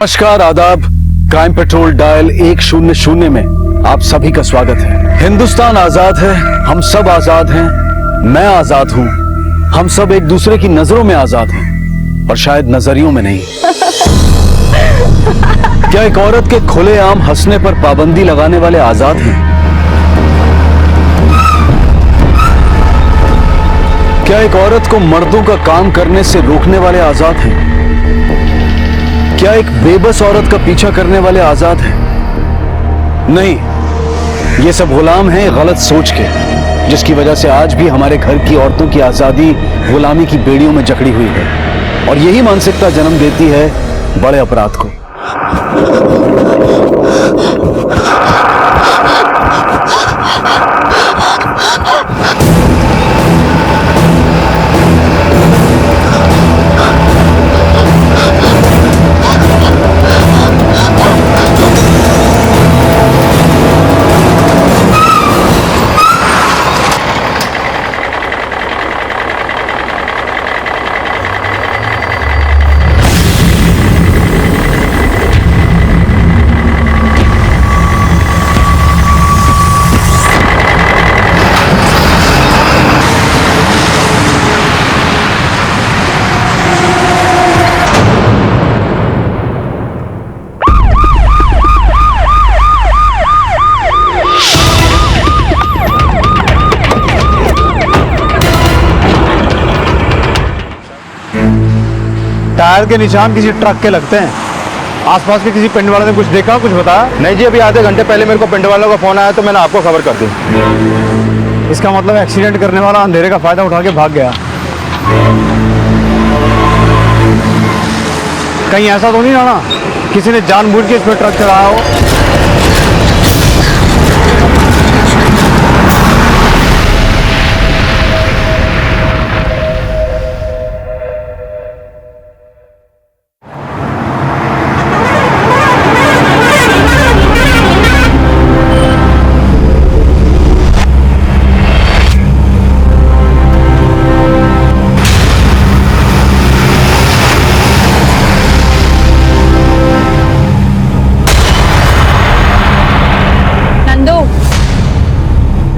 नमस्कार, आदाब। Crime petrol dial 100 में आप सभी का स्वागत है। हिंदुस्तान आजाद है, हम सब आजाद हैं, मैं आजाद हूं, हम सब एक दूसरे की नजरों में आजाद हैं और शायद नजरियों में नहीं। क्या एक औरत के खुलेआम हंसने पर पाबंदी लगाने वाले आजाद हैं? क्या एक औरत को मर्दों का काम करने से रोकने वाले आजाद हैं? क्या एक बेबस औरत का पीछा करने वाले आजाद हैं? नहीं, ये सब गुलाम हैं गलत सोच के, जिसकी वजह से आज भी हमारे घर की औरतों की आजादी गुलामी की बेड़ियों में जकड़ी हुई है और यही मानसिकता जन्म देती है बड़े अपराध को। टायर के निशान किसी ट्रक के लगते हैं। आसपास के किसी पिंड वाले ने कुछ देखा, कुछ बताया? नहीं जी, अभी आधे घंटे पहले मेरे को पिंड वालों का फोन आया तो मैंने आपको खबर कर दी। इसका मतलब एक्सीडेंट करने वाला अंधेरे का फायदा उठा के भाग गया। कहीं ऐसा तो नहीं ना किसी ने जानबूझ के इसमें ट्रक चलाया हो?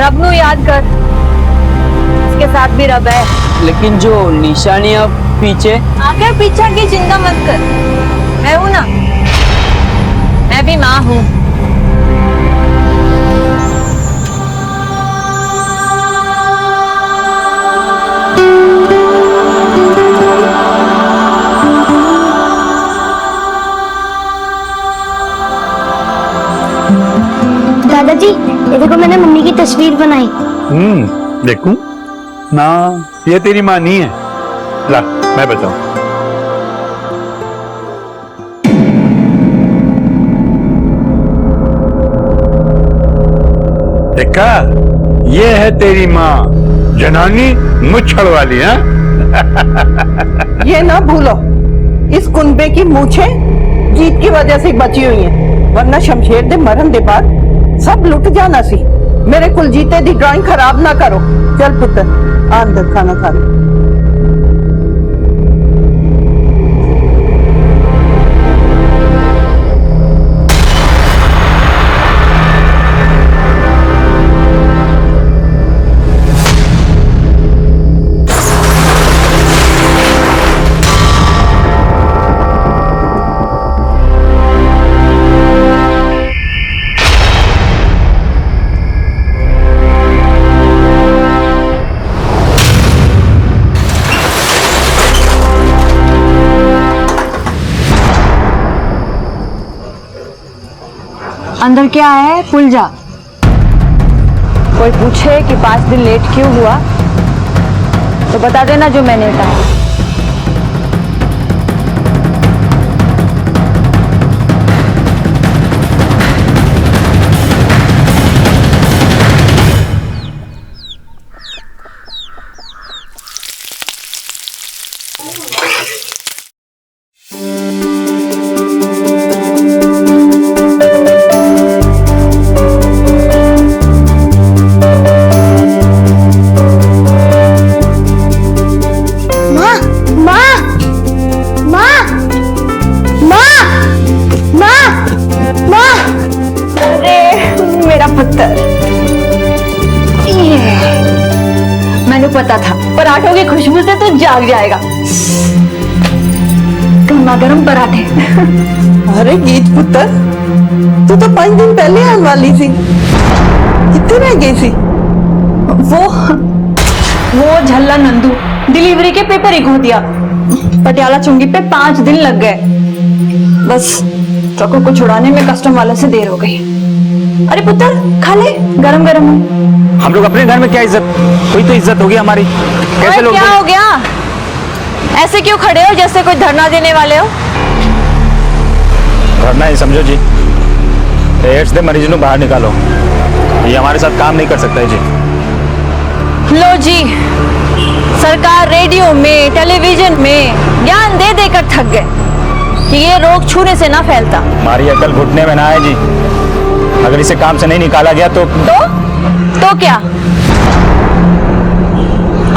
रब नू याद कर, इसके साथ भी रब है। लेकिन जो निशानियां पीछे आगे पीछा की चिंता मत कर, मैं हूं ना, मैं भी माँ हूँ। दादाजी, ये देखो मैंने मम्मी की तस्वीर बनाई। देखूं ना, ये तेरी माँ नहीं है। ला, मैं बताऊं। देखा, ये है तेरी माँ, जनानी मुच्छड़ वाली है। ये ना भूलो, इस कुनबे की मूछें जीत की वजह से बची हुई हैं, वरना शमशेर दे मरण दे बाद सब लुट जाना सी। मेरे कुलजीते दी ड्राइंग खराब ना करो। चल पुत्र, अंदर खाना खा ले। अंदर क्या है, भूल जा। कोई पूछे कि 5 दिन लेट क्यों हुआ तो बता देना जो मैंने कहा। पराठों की खुशबू से तू जाग जाएगा। गर्मा गर्म पराठे। अरे गीत पुत्र, तू तो 5 दिन पहले आने वाली थी, कितने रह गई थी? वो झल्ला नंदू डिलीवरी के पेपर ही खो दिया। पटियाला चुंगी पे 5 दिन लग गए। बस ट्रकों को छुड़ाने में कस्टम वाले से देर हो गई। अरे पुत्र खा ले, गरम गरम। हम लोग अपने घर में क्या इज्जत, कोई तो इज्जत होगी हमारी। कैसे लोग क्या हो गया? ऐसे क्यों खड़े हो जैसे कोई धरना देने वाले हो? धरना ही समझो जी। एड्स के मरीज को बाहर निकालो, ये हमारे साथ काम नहीं कर सकता है जी। लो जी, सरकार रेडियो में टेलीविजन में ज्ञान दे देकर थक गए कि ये रोग छूने से ना फैलता। हमारी अकल घुटने में ना है जी। अगर इसे काम से नहीं निकाला गया तो क्या?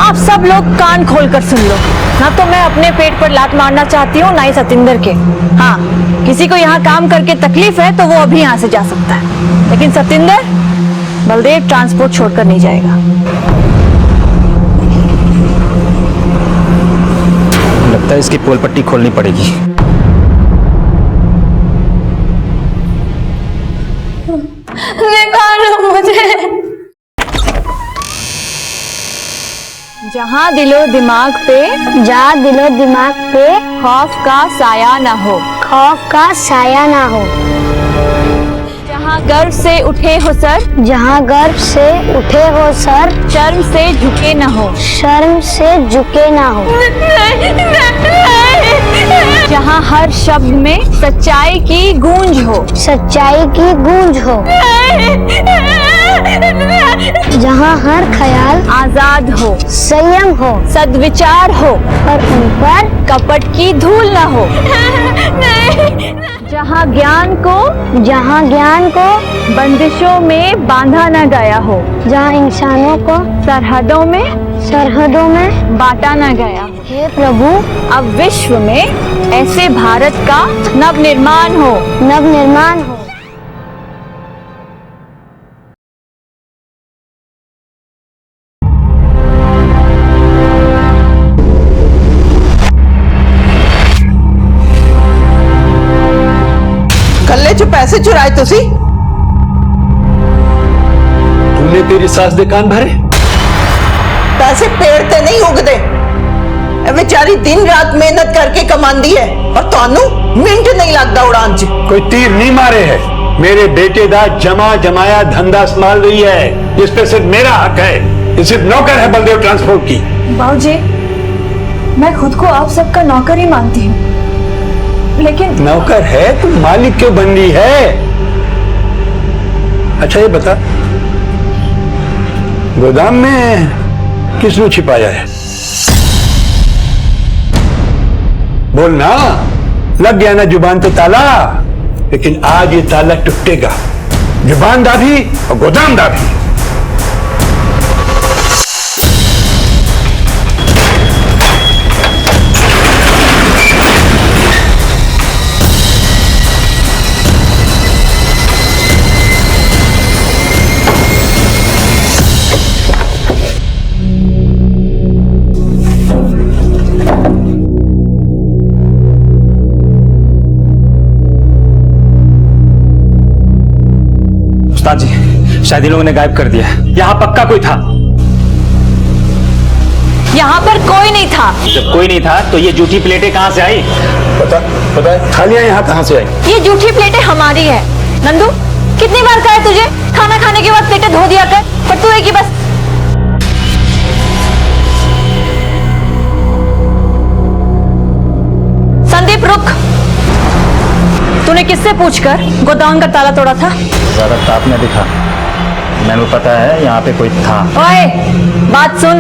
आप सब लोग कान खोलकर सुन लो। ना तो मैं अपने पेट पर लात मारना चाहती हूँ, ना ही सतिंदर के। हाँ, किसी को यहाँ काम करके तकलीफ है तो वो अभी यहाँ से जा सकता है, लेकिन सतिंदर बलदेव ट्रांसपोर्ट छोड़कर नहीं जाएगा। लगता है इसकी पोल पट्टी खोलनी पड़ेगी। निकालो मुझे। जहाँ दिलो दिमाग पे, जहाँ दिलो दिमाग पे खौफ का साया ना हो, खौफ का साया ना हो। जहाँ गर्व से उठे हो सर, जहाँ गर्व से उठे हो सर, शर्म से झुके ना हो, शर्म से झुके ना हो। जहाँ हर शब्द में सच्चाई की गूंज हो, सच्चाई की गूंज हो। जहाँ हर ख्याल आजाद हो, संयम हो, सद्विचार हो, और उन पर कपट की धूल न हो। जहाँ ज्ञान को बंदिशों में बांधा न गया हो, जहाँ इंसानों को सरहदों में बांटा न गया। हे प्रभु, अब विश्व में ऐसे भारत का नव निर्माण हो। कल्ले चो पैसे चुराए तुसी? तूने तेरी सास दे कान भरे? पैसे पेड़ ते नहीं उगदे। ए बेचारी दिन रात मेहनत करके कमांदी है और तानू मिंट नहीं लगता उड़ान च। कोई तीर नहीं मारे है। मेरे बेटे दा जमा जमाया धंधा संभाल रही है। इस पे सिर्फ मेरा हक है। ये सिर्फ नौकर है बलदेव ट्रांसपोर्ट की। बाबूजी, मैं खुद को आप सबका नौकर ही मानती हूँ, लेकिन नौकर है तो मालिक क्यों बंदी है? अच्छा ये बता, गोदाम में किसने छिपाया है? बोलना। लग गया ना जुबान तो ताला, लेकिन आज ये ताला टूटेगा। जुबान दाभी और गोदाम दाभी। उस्ताद जी, शायद इन लोगों ने गायब कर दिया। यहाँ पक्का कोई था। यहाँ पर कोई नहीं था। जब कोई नहीं था तो ये जूठी प्लेटें कहाँ से आई? पता है थालियां यहाँ कहाँ से आई? ये जूठी प्लेटें हमारी है। नंदू, कितनी बार कहा है तुझे खाना खाने के बाद प्लेटें धो दिया कर, पर तू है कि बस। संदीप रुक। तूने किससे पूछकर गोदाम का ताला तोड़ा था? ज्यादा ताप में दिखा। मैंने पता है यहाँ पे कोई था। ओए, बात सुन।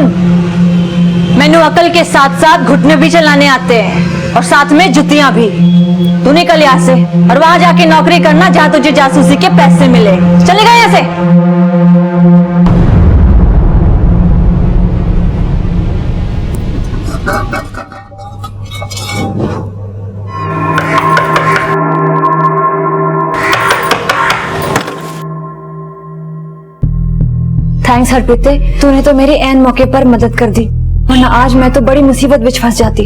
मैंने अकल के साथ साथ घुटने भी चलाने आते हैं, और साथ में जुतियां भी। तू निकल यहाँ से और वहां जाके नौकरी करना जहाँ तुझे जासूसी के पैसे मिले। चलेगा यहाँ से? थैंक्स हरप्रीते, तूने तो मेरे ऐन मौके पर मदद कर दी, वरना आज मैं तो बड़ी मुसीबत विच फंस जाती।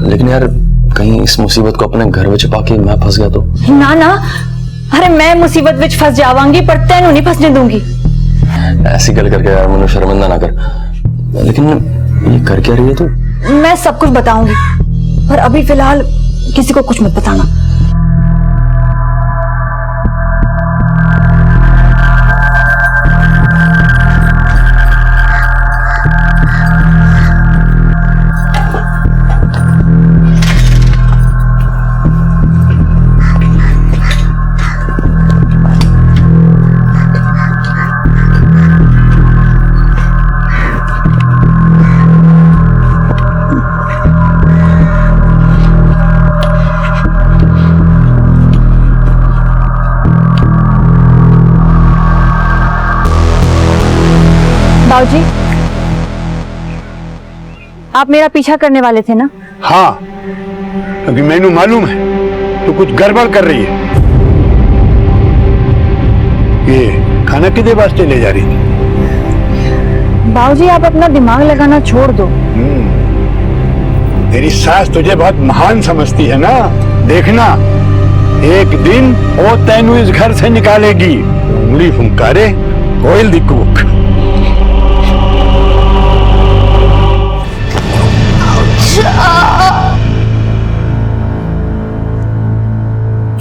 लेकिन यार कहीं इस मुसीबत को अपने घर में छुपा के मैं फंस गया तो? ना ना, अरे मैं मुसीबत विच फंस जावांगी पर तेनू नहीं फंसने दूंगी। ऐसी गल करके यार मनु शर्मिंदा ना कर। लेकिन ये कर क्या रही है तू? मैं सब कुछ बताऊंगी, पर अभी फिलहाल किसी को कुछ मत बताना। बाबूजी, आप मेरा पीछा करने वाले थे ना? हाँ, क्योंकि मैनू मालूम है तो कुछ गड़बड़ कर रही है। ये खाना किधर वास्ते ले जा रही थी? बाबूजी, आप अपना दिमाग लगाना छोड़ दो। तेरी सास तुझे बहुत महान समझती है ना। देखना, एक दिन वो तैनू इस घर से निकालेगी। उंगली फुंकारे कोयल दी कूक।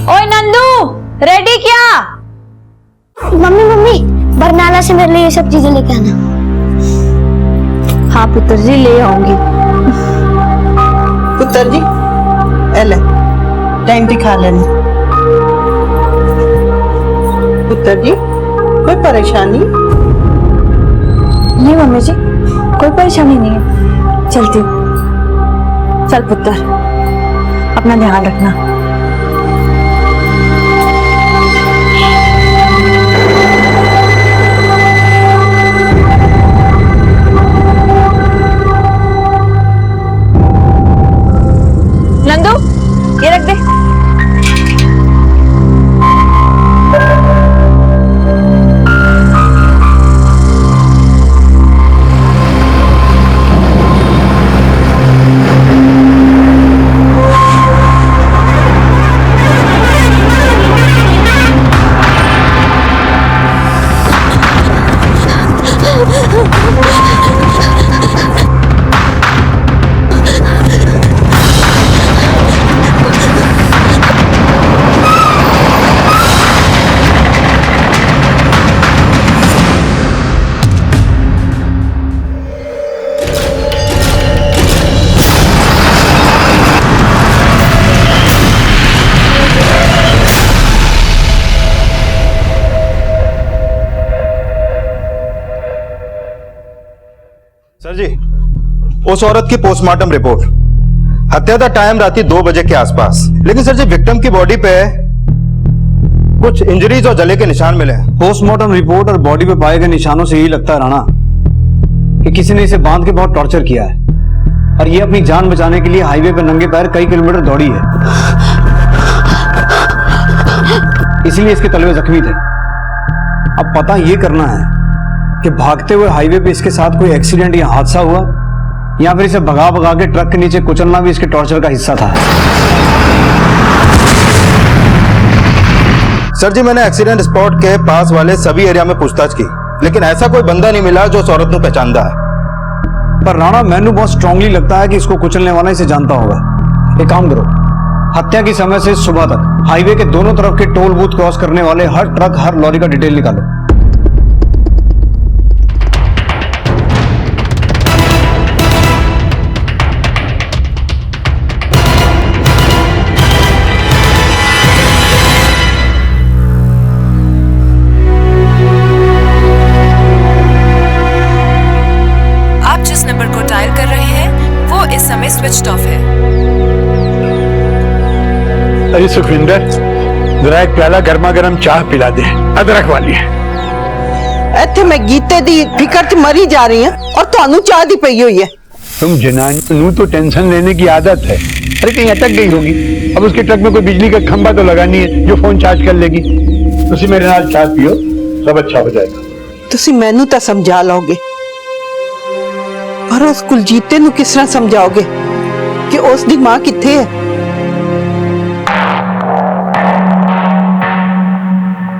ओए नंदू, रेडी क्या? मम्मी मम्मी बरनाला से मेरे लिए ये सब चीजें लेके आना। हाँ पुत्र जी, ले आऊंगी। पुत्र जी एले टाइम दिखा लेना। पुत्र जी कोई परेशानी? नहीं मम्मी जी, कोई परेशानी नहीं है, चलती हूँ। चल पुत्र, अपना ध्यान रखना। नंदू, ये रख दे। सर जी, उस औरत की पोस्टमार्टम रिपोर्ट, हत्या का टाइम रात 2 बजे के आसपास। लेकिन सर जी, विक्टिम की बॉडी पे कुछ इंजरीज और जले के निशान मिले हैं। पोस्टमार्टम रिपोर्ट और बॉडी पे पाए गए निशानों से यही लगता है राणा कि किसी ने इसे बांध के बहुत टॉर्चर किया है और ये अपनी जान बचाने के लिए हाईवे पे नंगे पैर कई किलोमीटर दौड़ी है, इसीलिए इसके तलवे जख्मी थे। अब पता ये करना है कि भागते हुए हाईवे पे इसके साथ कोई एक्सीडेंट या हादसा हुआ या फिर इसे भगा भगा के ट्रक के नीचे कुचलना भी इसके टॉर्चर का हिस्सा था। सर जी, मैंने एक्सीडेंट स्पॉट के पास वाले सभी एरिया में पूछताछ की, लेकिन ऐसा कोई बंदा नहीं मिला जो उस औरत को पहचानता है। पर राणा, मैनू बहुत स्ट्रांगली लगता है कि इसको कुचलने वाला इसे जानता होगा। एक काम करो, हत्या की समय से सुबह तक हाईवे के दोनों तरफ के टोल बूथ क्रॉस करने वाले हर ट्रक, हर लॉरी का डिटेल निकालो। स्विच्ड ऑफ है। अरे सुखविंदर, जरा एक प्याला गर्मा गर्म चाह पिला दे, अदरक वाली है। ਇੱਥੇ मैं गीते दी फिकर च मरी जा रही हूं और ਤੁਹਾਨੂੰ चाह दी पई हुई है। तुम जनानी तो टेंशन लेने की आदत है। अरे कहीं अटक गई होगी, अब उसके ट्रक में कोई बिजली का खंभा तो लगानी है जो फोन चार्ज कर लेगी। तुसी मेरे नाल चाह पियो, सब अच्छा हो जाएगा। ਤੁਸੀਂ ਮੈਨੂੰ ਤਾਂ ਸਮਝਾ ਲਓਗੇ, ਪਰ पर उस कुलजीत तेनू किस तरह समझाओगे कि उसकी मां किथे है?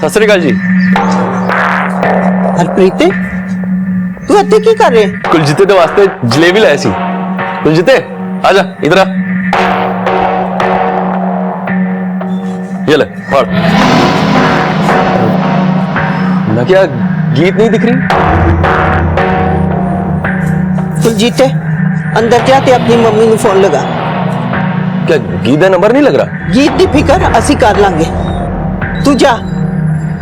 सत श्री अकाल जी। हरप्रीते, तू इत्थे की कर रहे? कुलजीते के वास्ते जलेबी लाए सी। कुलजीते आजा इधर आ। ये ले और ना, क्या गीत नहीं दिख रही? कुलजीते, अंदर जा ते अपनी मम्मी नू फोन लगा। क्या गीत का नंबर नहीं लग रहा? गीत दी फिकर असी कर लांगे, तू जा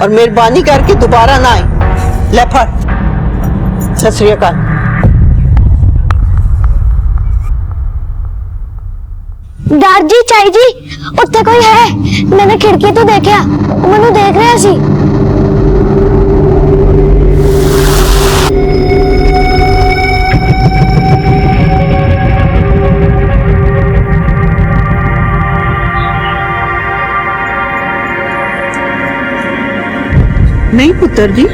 और मेहरबानी करके दोबारा ना आए। ले फड़। सत श्री अकाल। डर जी, चाई जी, उत्ते कोई है। मैंने खिड़की तो देखा, मनु देख रहा सी। नहीं पुत्र जी,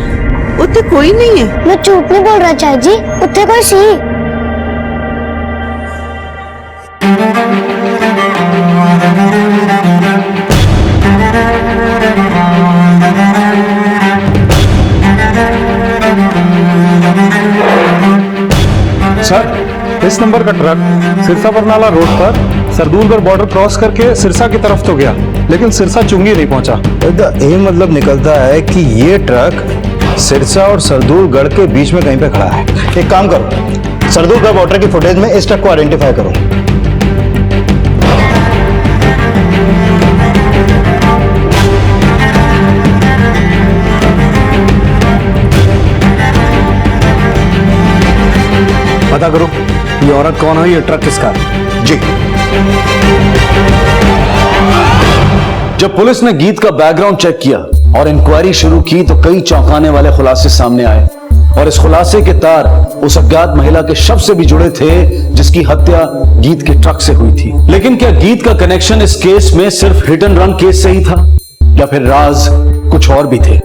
उत्ते कोई नहीं है। मैं झूठ नहीं बोल रहा चाई जी, उत्ते कोई सी। सर, इस नंबर का ट्रक सिरसा बरनाला रोड पर सरदूलगढ़ बॉर्डर क्रॉस करके सिरसा की तरफ तो गया, लेकिन सिरसा चुंगी नहीं पहुंचा। ये मतलब निकलता है कि ये ट्रक सिरसा और सरदूलगढ़ के बीच में कहीं पे खड़ा है। एक काम करो, सरदूलगढ़ बॉर्डर की फुटेज में इस ट्रक को आइडेंटिफाई करो। पता करो ये औरत कौन है, ये ट्रक किसका है। जी। जब पुलिस ने गीत का बैकग्राउंड चेक किया और इंक्वायरी शुरू की तो कई चौंकाने वाले खुलासे सामने आए और इस खुलासे के तार उस अज्ञात महिला के शव से भी जुड़े थे जिसकी हत्या गीत के ट्रक से हुई थी। लेकिन क्या गीत का कनेक्शन इस केस में सिर्फ हिट एंड रन केस से ही था या फिर राज कुछ और भी थे?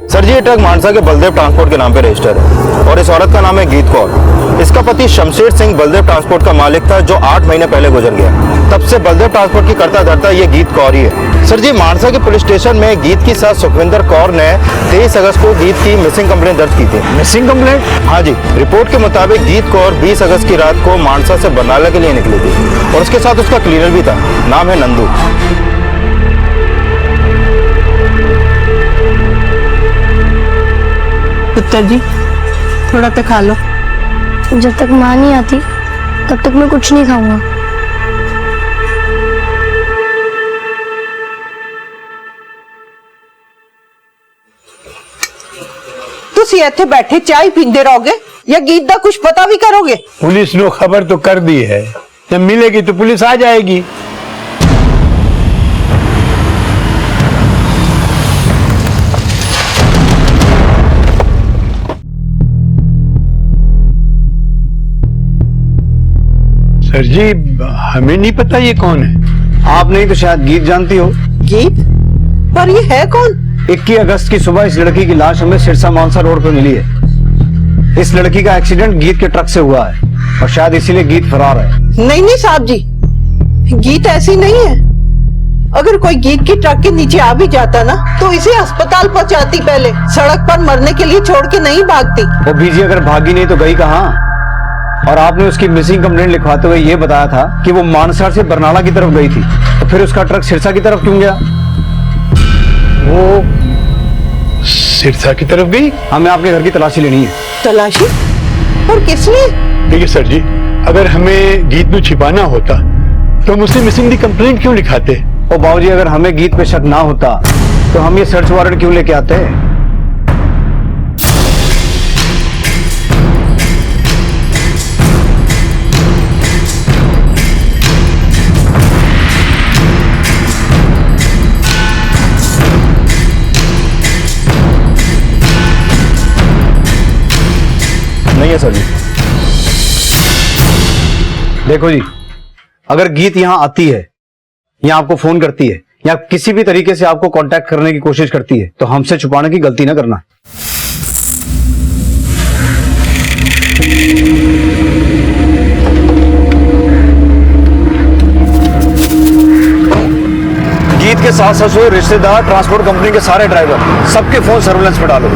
सर जी, ये ट्रक मानसा के बलदेव ट्रांसपोर्ट के नाम पे रजिस्टर है और इस औरत का नाम है गीत कौर। इसका पति शमशेर सिंह बलदेव ट्रांसपोर्ट का मालिक था जो 8 महीने पहले गुजर गया। तब से बलदेव ट्रांसपोर्ट की करता धरता ये गीत कौर ही है। सर जी, मानसा के पुलिस स्टेशन में गीत की सास सुखविंदर कौर ने 23 अगस्त को गीत की मिसिंग कंप्लेंट दर्ज की थी। Missing complaint? हाँ जी। रिपोर्ट के मुताबिक गीत कौर 20 अगस्त की रात को मानसा से बरनाला के लिए निकली थी और उसके साथ उसका क्लीनर भी था, नाम है नंदू। पुत्र जी, थोड़ा तो खा लो। जब तक माँ नहीं आती तब तक मैं कुछ नहीं खाऊंगा। तुसी इत्थे बैठे चाय पींदे रहोगे या गीत दा कुछ पता भी करोगे? पुलिस ने खबर तो कर दी है, जब मिलेगी तो पुलिस आ जाएगी। सर जी, हमें नहीं पता ये कौन है। आप नहीं तो शायद गीत जानती हो। गीत? पर ये है कौन? 21 अगस्त की सुबह इस लड़की की लाश हमें सिरसा मानसा रोड पर मिली है। इस लड़की का एक्सीडेंट गीत के ट्रक से हुआ है और शायद इसीलिए गीत फरार है। नहीं नहीं साहब जी, गीत ऐसी नहीं है। अगर कोई गीत की ट्रक के नीचे आ भी जाता ना तो इसे अस्पताल पहुंचाती, पहले सड़क पर मरने के लिए छोड़ के नहीं भागती। वो बीजी अगर भागी नहीं तो गई कहाँ? और आपने उसकी मिसिंग कंप्लेंट लिखवाते हुए ये बताया था कि वो मानसा से बरनाला की तरफ गई थी, तो फिर उसका ट्रक सिरसा की तरफ क्यों गया? वो सिरसा की तरफ गई। हमें आपके घर की तलाशी लेनी है। तलाशी? और किस लिए? देखिए सर जी, अगर हमें गीत को छिपाना होता तो हम उसे मिसिंग की कंप्लेंट क्यों लिखाते? ओ बाबूजी, अगर हमें गीत पे शक ना होता तो हम ये सर्च वारंट क्यों लेके आते? नहीं है सर जी। देखो जी, अगर गीत यहां आती है या आपको फोन करती है या किसी भी तरीके से आपको कांटेक्ट करने की कोशिश करती है तो हमसे छुपाने की गलती ना करना। सास ससुर, रिश्तेदार, ट्रांसपोर्ट कंपनी के सारे ड्राइवर, सबके फोन सर्विलेंस पे डालो।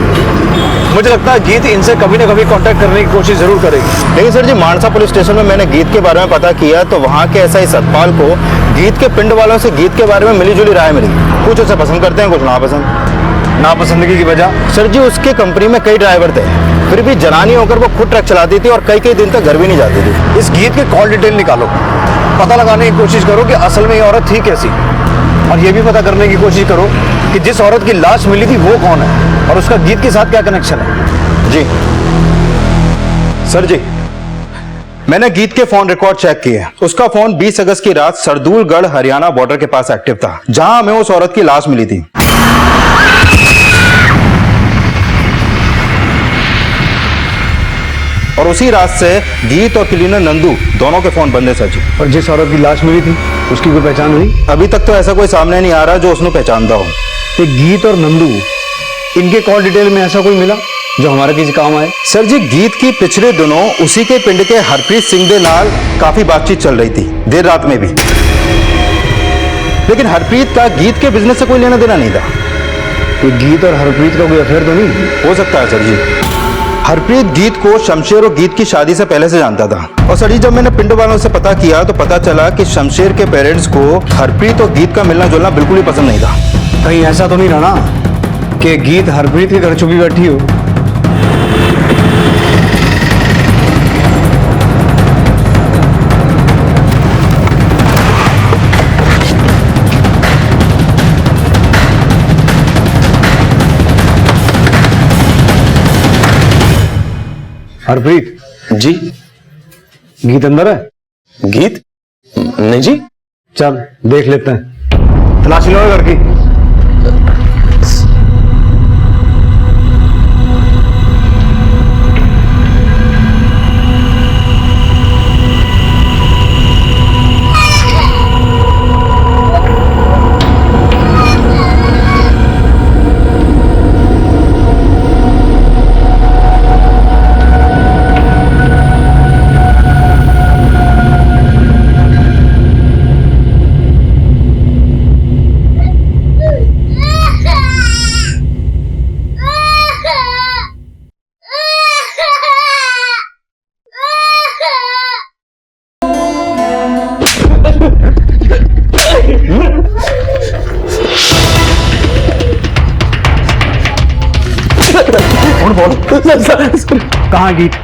मुझे लगता है गीत इनसे कभी ना कभी कांटेक्ट करने की कोशिश जरूर करेगी। लेकिन सर जी, मानसा पुलिस स्टेशन में मैंने गीत के बारे में पता किया तो वहाँ के एसआई सतपाल को गीत के पिंड वालों से गीत के बारे में मिली जुली राय मिली। कुछ उसे पसंद करते हैं, कुछ नापसंद। नापसंदगी की वजह? सर जी, उसके कंपनी में कई ड्राइवर थे, फिर भी जनानी होकर वो खुद ट्रक चलाती थी और कई कई दिन तक घर भी नहीं जाती थी। इस गीत के कॉल डिटेल निकालो, पता लगाने की कोशिश करो कि असल में ये औरत थी कैसी, और ये भी पता करने की कोशिश करो कि जिस औरत की लाश मिली थी वो कौन है और उसका गीत के साथ क्या कनेक्शन है। जी सर जी, मैंने गीत के फोन रिकॉर्ड चेक किए। उसका फोन 20 अगस्त की रात सरदूलगढ़ हरियाणा बॉर्डर के पास एक्टिव था, जहां हमें उस औरत की लाश मिली थी। और उसी रात से गीत और क्लीनर नंदू दोनों के फोन बंद है सर जी। और जिस औरत की लाश मिली थी उसकी कोई पहचान हुई? अभी तक तो ऐसा कोई सामने नहीं आ रहा जो उसने पहचानता हो। तो गीत और नंदू, इनके कॉल डिटेल में ऐसा कोई मिला जो हमारे किसी काम आए? सर जी, गीत की पिछले दिनों उसी के पिंड के हरप्रीत सिंह दे नाल काफी बातचीत चल रही थी, देर रात में भी। लेकिन हरप्रीत का गीत के बिजनेस से कोई लेना देना नहीं था। ये गीत और हरप्रीत का कोई अफेयर तो नहीं हो सकता है सर जी। हरप्रीत गीत को शमशेर और गीत की शादी से पहले से जानता था। और सर जी, जब मैंने पिंड वालों से पता किया तो पता चला कि शमशेर के पेरेंट्स को हरप्रीत और गीत का मिलना जुलना बिल्कुल ही पसंद नहीं था। कहीं ऐसा तो नहीं रहा ना कि गीत हरप्रीत के घर छुपी बैठी हो? हरप्रीत जी। गीत अंदर है? गीत? नहीं जी। चल देख लेते हैं, तलाशी लो घर की। कहाँ गीत?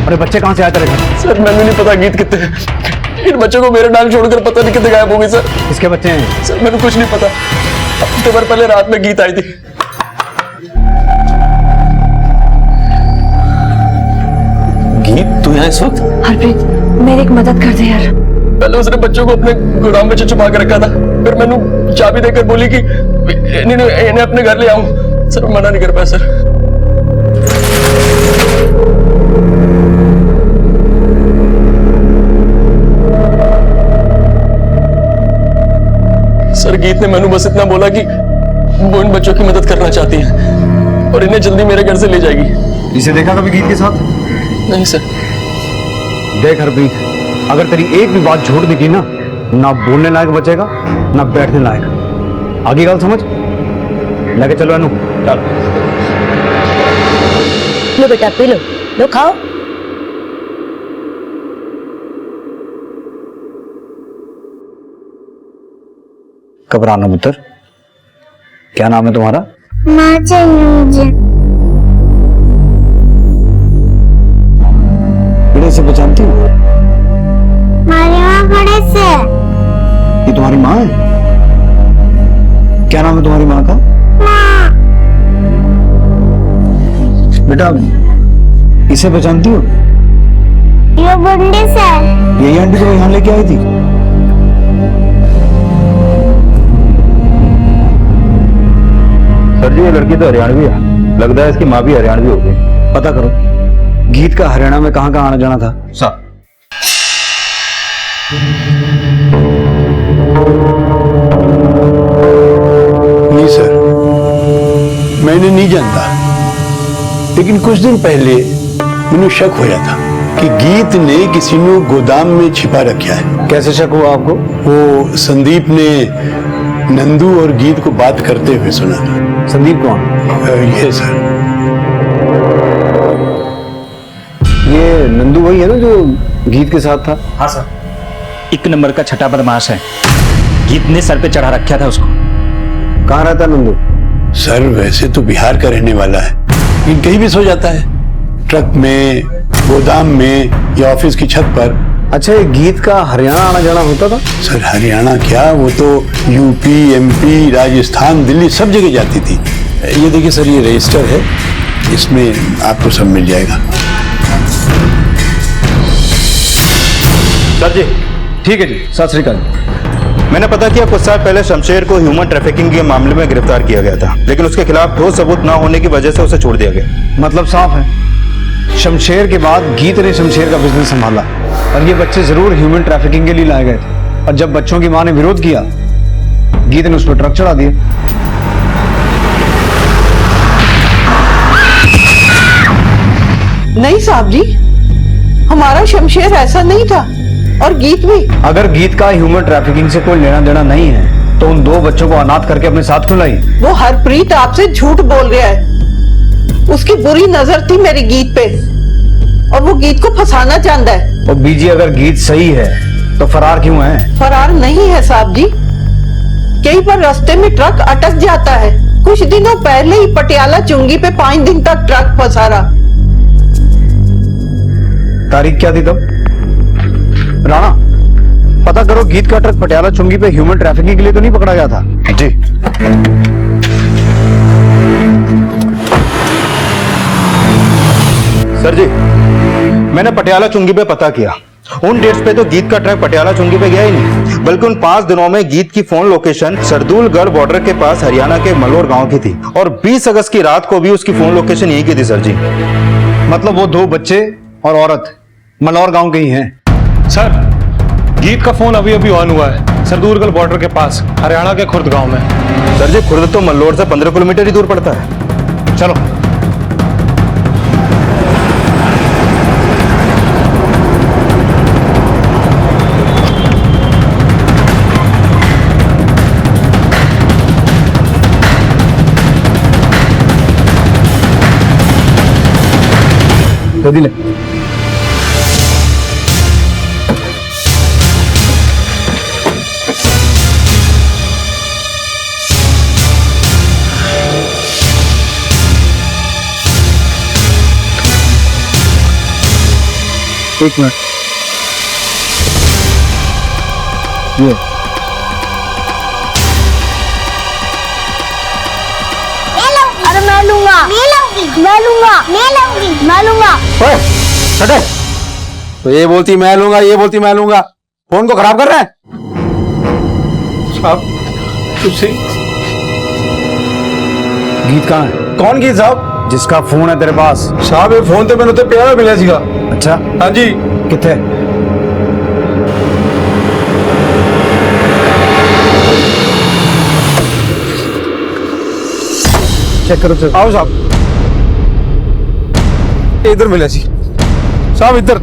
अरे बच्चे कहाँ से आए तेरे घर? सर मैंने नहीं पता गीत कितने हैं। इन बच्चों को मेरे डाल छोड़कर पता नहीं कितने गायब हो गए सर। किसके बच्चे हैं? सर मैंने कुछ नहीं पता। हफ्ते भर पहले रात में गीत आई थी। गीत तू यहाँ इस वक्त? हरप्रीत मेरी एक मदद कर दे यार। पहले उसने बच्चों को अपने गोदाम में छुपा के रखा था, फिर मैंने चाबी देकर बोली कि इन्हें अपने घर ले आऊं। सर मना नहीं कर पाया सर। सर गीत ने मैंने बस इतना बोला कि वो इन बच्चों की मदद करना चाहती है और इन्हें जल्दी मेरे घर से ले जाएगी। इसे देखा कभी गीत के साथ? नहीं सर। देख हरप्रीत, अगर तेरी एक भी बात झूठ निकली ना बोलने लायक बचेगा ना बैठने लायक। आगे गल समझ? लेके चलो अनु। चल लो बेटा पी लो खाओ। घबराना पुत्र, क्या नाम है तुम्हारा? माँ चाहिए मुझे। बड़े से पहचानती हो? हमारी माँ बड़े से। ये तुम्हारी माँ है? क्या नाम है तुम्हारी माँ का? माँ। बेटा इसे पहचानती हो? ये बुंडी से। यही आंटी तुम्हें यहाँ लेके आई थी? सर जी, ये लड़की तो हरियाणवी है, लगता है इसकी माँ भी हरियाणवी होगी। पता करो गीत का हरियाणा में कहाँ आना जाना था? साहब नहीं सर, मैंने नहीं जानता, लेकिन कुछ दिन पहले मैंने शक होया था कि गीत ने किसी ने गोदाम में छिपा रखा है। कैसे शक हुआ आपको? वो संदीप ने नंदू और गीत को बात करते हुए सुना था। संदीप कौन? ये सर, ये नंदू वही है ना जो गीत के साथ था? हाँ सर, एक नंबर का छठा बदमाश है। गीत ने सर पे चढ़ा रखा था उसको। कहाँ रहता नंदू? सर वैसे तो बिहार का रहने वाला है, लेकिन कहीं भी सो जाता है, ट्रक में, गोदाम में या ऑफिस की छत पर। अच्छा, ये गीत का हरियाणा आना जाना होता था? सर हरियाणा क्या, वो तो यूपी, एमपी, राजस्थान, दिल्ली सब जगह जाती थी। ये देखिए सर, ये रजिस्टर है, इसमें आपको सब मिल जाएगा। सर जी। ठीक है जी, सत श्री अकाल। मैंने पता किया कुछ साल पहले शमशेर को ह्यूमन ट्रैफिकिंग के मामले में गिरफ्तार किया गया था, लेकिन उसके खिलाफ ठोस सबूत न होने की वजह से उसे छोड़ दिया गया। मतलब साफ है, शमशेर के बाद गीत ने शमशेर का बिजनेस संभाला और ये बच्चे जरूर ह्यूमन ट्रैफिकिंग के लिए लाए गए थे। और जब बच्चों की मां ने विरोध किया, गीत ने उस पर ट्रक चढ़ा दिया। नहीं साहब जी, हमारा शमशेर ऐसा नहीं था, और गीत भी। अगर गीत का ह्यूमन ट्रैफिकिंग से कोई लेना देना नहीं है तो उन दो बच्चों को अनाथ करके अपने साथ क्यों लाई? वो हरप्रीत आपसे झूठ बोल रहा है। उसकी बुरी नजर थी मेरी गीत पे, और वो गीत को फंसाना चाहता है। और बीजी, अगर गीत सही है तो फरार क्यों है? फरार नहीं है साहब जी, कहीं पर रास्ते में ट्रक अटक जाता है। कुछ दिनों पहले ही पटियाला चुंगी पे 5 दिन तक ट्रक फंसा रहा। तारीख क्या थी तब? राणा, पता करो गीत का ट्रक पटियाला चुंगी पे ह्यूमन ट्रैफिकिंग के लिए तो नहीं पकड़ा गया था? जी। सर जी, मैंने पटियाला चुंगी पे पता किया। उन डेट्स पे तो गीत का ट्रक पटियाला चुंगी पे गया ही नहीं, बल्कि उन 5 दिनों में गीत की फोन लोकेशन सरदूलगढ़ बॉर्डर के पास हरियाणा के मलोर गांव की थी, और 20 अगस्त की रात को भी उसकी फोन लोकेशन यही की थी सर जी। मतलब वो दो बच्चे और औरत मलौर गांव के ही हैं? सर, गीत का फोन अभी अभी ऑन हुआ है सरदूलगढ़ बॉर्डर के पास हरियाणा के खुर्द गांव में। सर जी, खुर्द तो मल्लोर से 15 किलोमीटर ही दूर पड़ता है। चलो। जल्दी ले। एक मिनट, ये अरे मैं लूंगा, मैं लूंगा। हटे। तो ये बोलती मैं लूंगा, ये बोलती मैं लूंगा, फोन को खराब कर रहे हैं। साहब तुझसे गीत कहाँ है? कौन गीत साहब? जिसका फोन है तेरे पास? साहब ये फोन तो मैंने तो प्यारा मिला सीगा। अच्छा, हाँ जी। कितने? चेक करो, चेक। आओ साहब, इधर मिला सी साहब, इधर।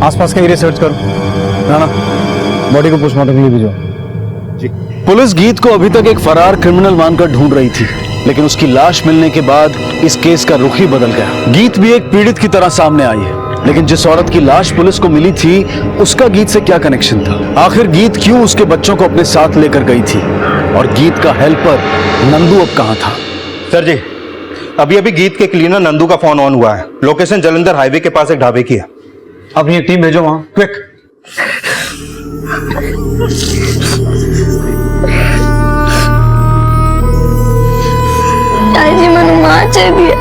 आसपास का एरिया सर्च करो। राणा, बॉडी को पोस्टमार्टम के लिए भेजो। पुलिस गीत को अभी तक एक फरार क्रिमिनल मानकर ढूंढ रही थी, लेकिन उसकी लाश मिलने के बाद इस केस का रुख ही बदल गया। गीत भी एक पीड़ित की तरह सामने आई है, लेकिन जिस औरत की लाश पुलिस को मिली थी उसका गीत से क्या कनेक्शन था? आखिर गीत क्यों उसके बच्चों को अपने साथ लेकर गई थी? और गीत का हेल्पर नंदू अब कहां था? सर जी, अभी अभी गीत के क्लीनर नंदू का फोन ऑन हुआ है। लोकेशन जलंधर हाईवे के पास एक ढाबे की है। अपनी एक टीम भेजो वहां, क्विक। जी मैंने मार दिया।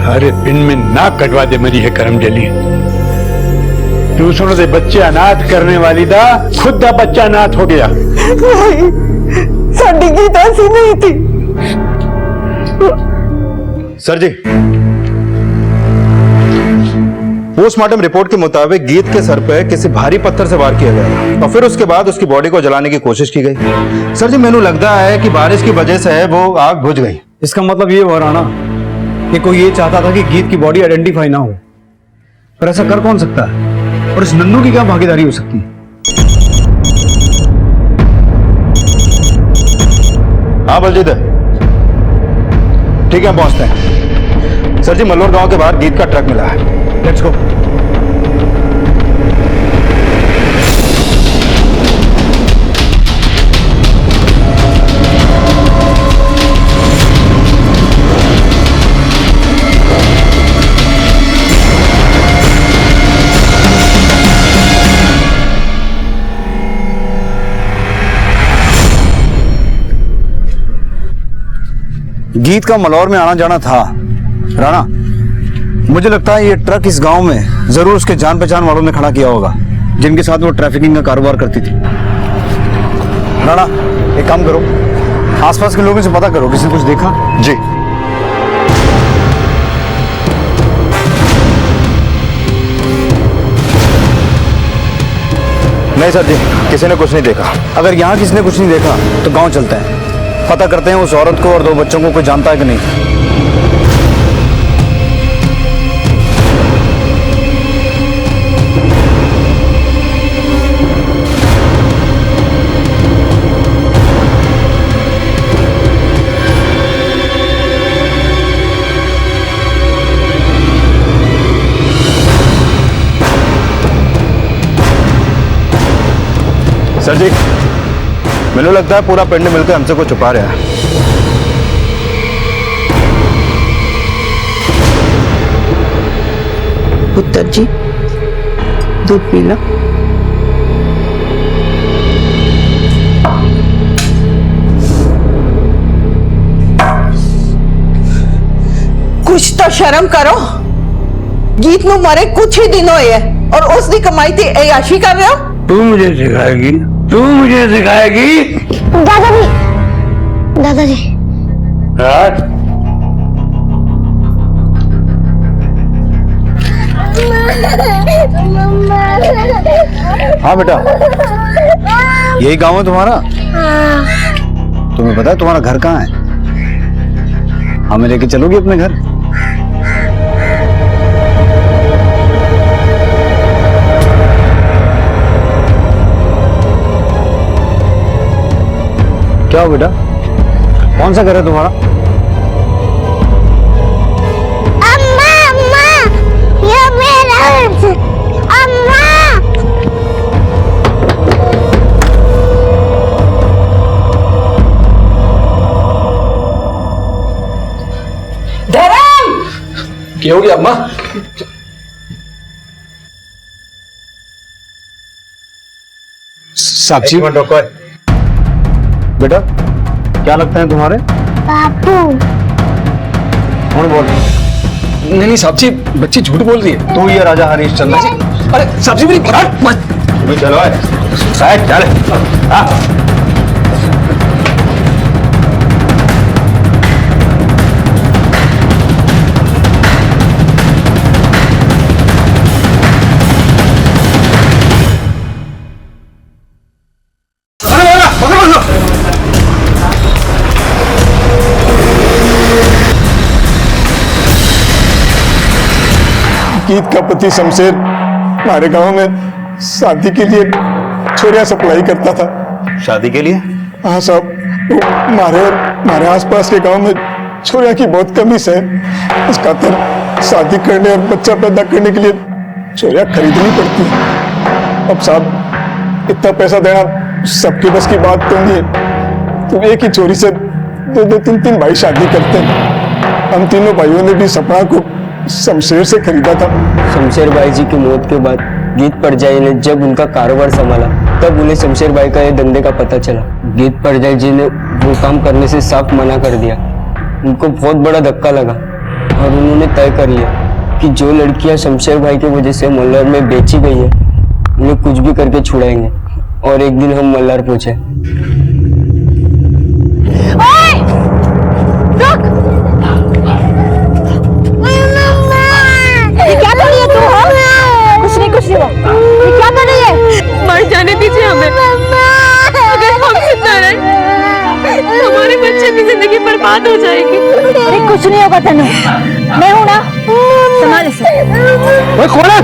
अरे पिन में नाक कटवा दे मेरी है करम जली। दूसरों से बच्चे अनाथ करने वाली दा खुद दा बच्चा अनाथ हो गया। नहीं, साडी गीत ऐसी नहीं थी। सर जी, पोस्टमार्टम रिपोर्ट के मुताबिक गीत के सर पे किसी भारी पत्थर से वार किया गया और फिर उसके बाद उसकी बॉडी को जलाने की कोशिश की गई। सर जी मैंने लगता है कि बारिश की वजह से वो आग बुझ गई। इसका मतलब ये हुआ राणा कि कोई ये चाहता था कि गीत की बॉडी आइडेंटिफाई ना हो, पर ऐसा कर कौन सकता है? और इस नन्नू की क्या भागीदारी हो सकती है? हाँ बलजीत है, ठीक है हम पहुंचते हैं। सर जी मल्लोर गांव के बाहर गीत का ट्रक मिला है। Let's go. गीत का मलौर में आना जाना था राणा। मुझे लगता है ये ट्रक इस गांव में जरूर उसके जान पहचान वालों ने खड़ा किया होगा, जिनके साथ वो ट्रैफिकिंग का कारोबार करती थी। राणा एक काम करो, आसपास के लोगों से पता करो किसी ने कुछ देखा। जी नहीं सर जी, किसी ने कुछ नहीं देखा। अगर यहाँ किसी ने कुछ नहीं देखा तो गांव चलते हैं, पता करते हैं उस औरत को और 2 बच्चों को कोई जानता है कि नहीं। सर जी मैंने लगता है पूरा पिंड मिलकर हमसे कुछ छुपा रहा है। पुत्र जी दूध पी लो। कुछ तो शर्म करो। गीत नु मरे कुछ ही दिन होए और उसकी कमाई थी अयाशी कर रहे हो। तू मुझे सिखाएगी, तू मुझे सिखाएगी। दादाजी, दादाजी हाँ? हाँ बेटा, यही गांव है तुम्हारा? तुम्हें पता है तुम्हारा घर कहाँ है? हमें लेके चलोगी अपने घर? क्या हो बेटा, कौन सा घर है तुम्हारा? अम्मा, अम्मा, ये मेरा घर। अम्मा, धर्म क्या हो गया अम्मा? साक्षी बेटा, क्या लगता है तुम्हारे? बापू। कौन बोल? नहीं नहीं साहब जी, बच्ची झूठ बोल रही है। तू ये राजा हरीश चंद्र? अरे साहब जी मेरी बात मत। चलो साहब चल। हाँ गीत का पति शमशेर हमारे गांव में शादी के लिए छोरियां सप्लाई करता था। शादी के लिए? हाँ साहब, वो हमारे आसपास के गांव में छोरियां की बहुत कमी है। इस खातिर शादी करने और बच्चा पैदा करने के लिए छोरियां खरीदनी पड़ती है। अब साहब इतना पैसा देना सबके बस की बात तो नहीं है, तो एक ही छोरी से 2-2, 3-3 भाई शादी करते हैं। हम तीनों भाइयों ने भी सपना को शमशेर से खरीदा था। शमशेर भाई जी की मौत के बाद गीत परजाई ने जब उनका कारोबार संभाला, तब उन्हें शमशेर भाई का ये धंधे का पता चला। गीत परजाई जी ने वो काम करने से साफ मना कर दिया। उनको बहुत बड़ा धक्का लगा और उन्होंने तय कर लिया कि जो लड़कियां शमशेर भाई की वजह से मल्हार में बेची गई है, उन्हें कुछ भी करके छुड़ाएंगे। और एक दिन हम मल्हार पहुंचे। क्या कर रही है तू? अरे कुछ नहीं होगा तनु, मैं हूं ना, संभाल इसे। ओए कौन है?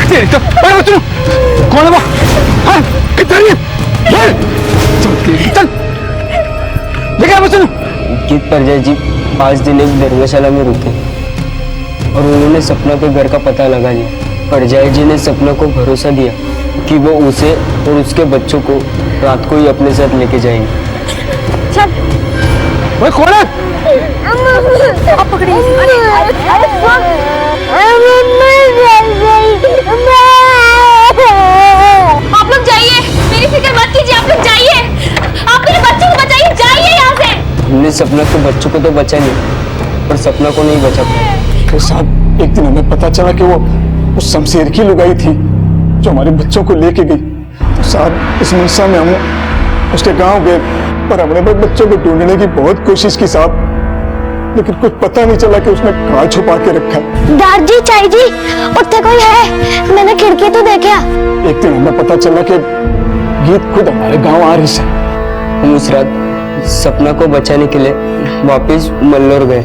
तेरी तो कौन है वो? हाँ, किधर है? चल देखा बच्चों। गीत परिजय जी 5 दिन एक धर्मशाला में रुके और उन्होंने सपना के घर का पता लगा लिया। परिजय जी ने सपना को भरोसा दिया कि वो उसे और उसके बच्चों को रात को ही अपने साथ लेके जाएंगे। चल। ओए कौन है? आप पकड़िए। अरे सुन। आप लोग जाइए, मेरी फिक्र मत कीजिए, आप लोग जाइए, आप मेरे बच्चों को बचाइए, जाइए यहाँ से। हमने सपना के बच्चों को तो बचा लिया पर सपना को नहीं बचा पाया। तो साहब एक दिन हमें पता चला कि वो शमशेर की लुगाई थी जो हमारे बच्चों को लेके गई। तो साहब इस मनसा में हम उसके गांव गए पर हमने बच्चों को ढूंढने की बहुत कोशिश की साहब, लेकिन कुछ पता नहीं चला कि उसने कहाँ छुपा के रखा। दादी चाई जी उत्ते कोई है, मैंने खिड़की तो देखा। एक दिन हमें पता चला कि गीत खुद हमारे गांव आ रही है। हम उस रात सपना को बचाने के लिए वापस मल्लोर गए।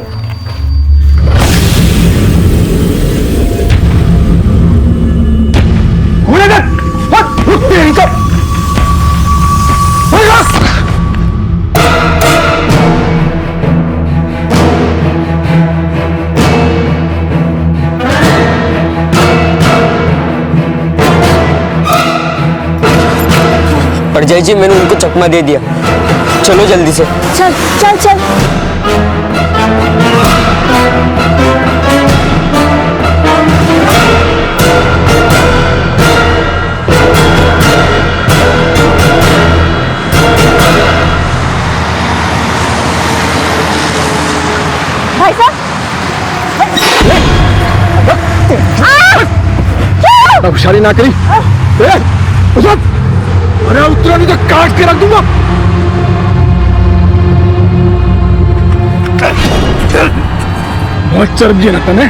परिजय जी मैंने उनको चकमा दे दिया, चलो जल्दी से। चल चल चल। भाई साहब, होशियारी ना करी। अरे उतरा नहीं तो काट के रख दूंगा। बहुत चर्ब जी ना तने,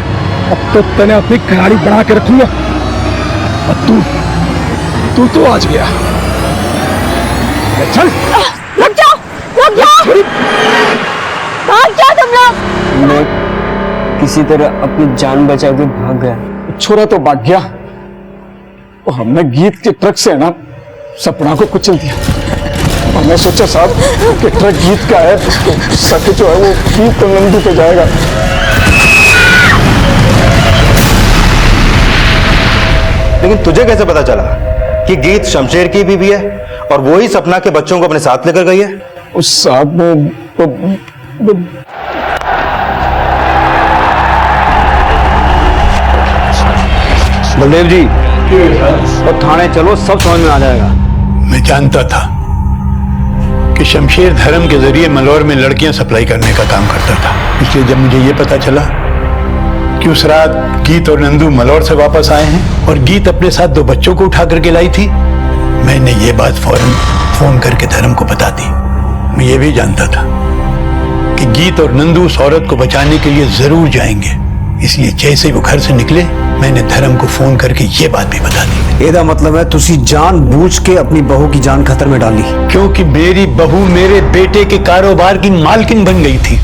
अब तो तने अपनी खिलाड़ी बना के रखूंगा। और तू तो आज गया। चल रुक जाओ, रुक जाओ, भाग जाओ तुम लोग। मैं किसी तरह अपनी जान बचा के भाग गया। छोरा तो भाग गया और हमने गीत के ट्रक से ना सपना को कुचल दिया। और मैं सोचा साहब कि ट्रक गीत का है, तो सच जो है वो गीत तो नंदू पे जाएगा। लेकिन तुझे कैसे पता चला कि गीत शमशेर की बीवी है और वो ही सपना के बच्चों को अपने साथ लेकर गई है? उस साहब बलदेव जी और थाने चलो, सब समझ में आ जाएगा। मैं जानता था कि शमशेर धर्म के जरिए मलौर में लड़कियां सप्लाई करने का काम करता था, इसलिए जब मुझे ये पता चला कि उस रात गीत और नंदू मलौर से वापस आए हैं और गीत अपने साथ 2 बच्चों को उठा करके लाई थी, मैंने ये बात फौरन फोन करके धर्म को बता दी। मैं ये भी जानता था कि गीत और नंदू उस औरत को बचाने के लिए जरूर जाएंगे, इसलिए जैसे वो घर से निकले मैंने धर्म को फोन करके ये बात भी बता दी। ਇਹਦਾ मतलब है तुसी जानबूझ के अपनी बहू की जान खतरे में डाली, क्योंकि मेरी बहू मेरे बेटे के कारोबार की मालकिन बन गई थी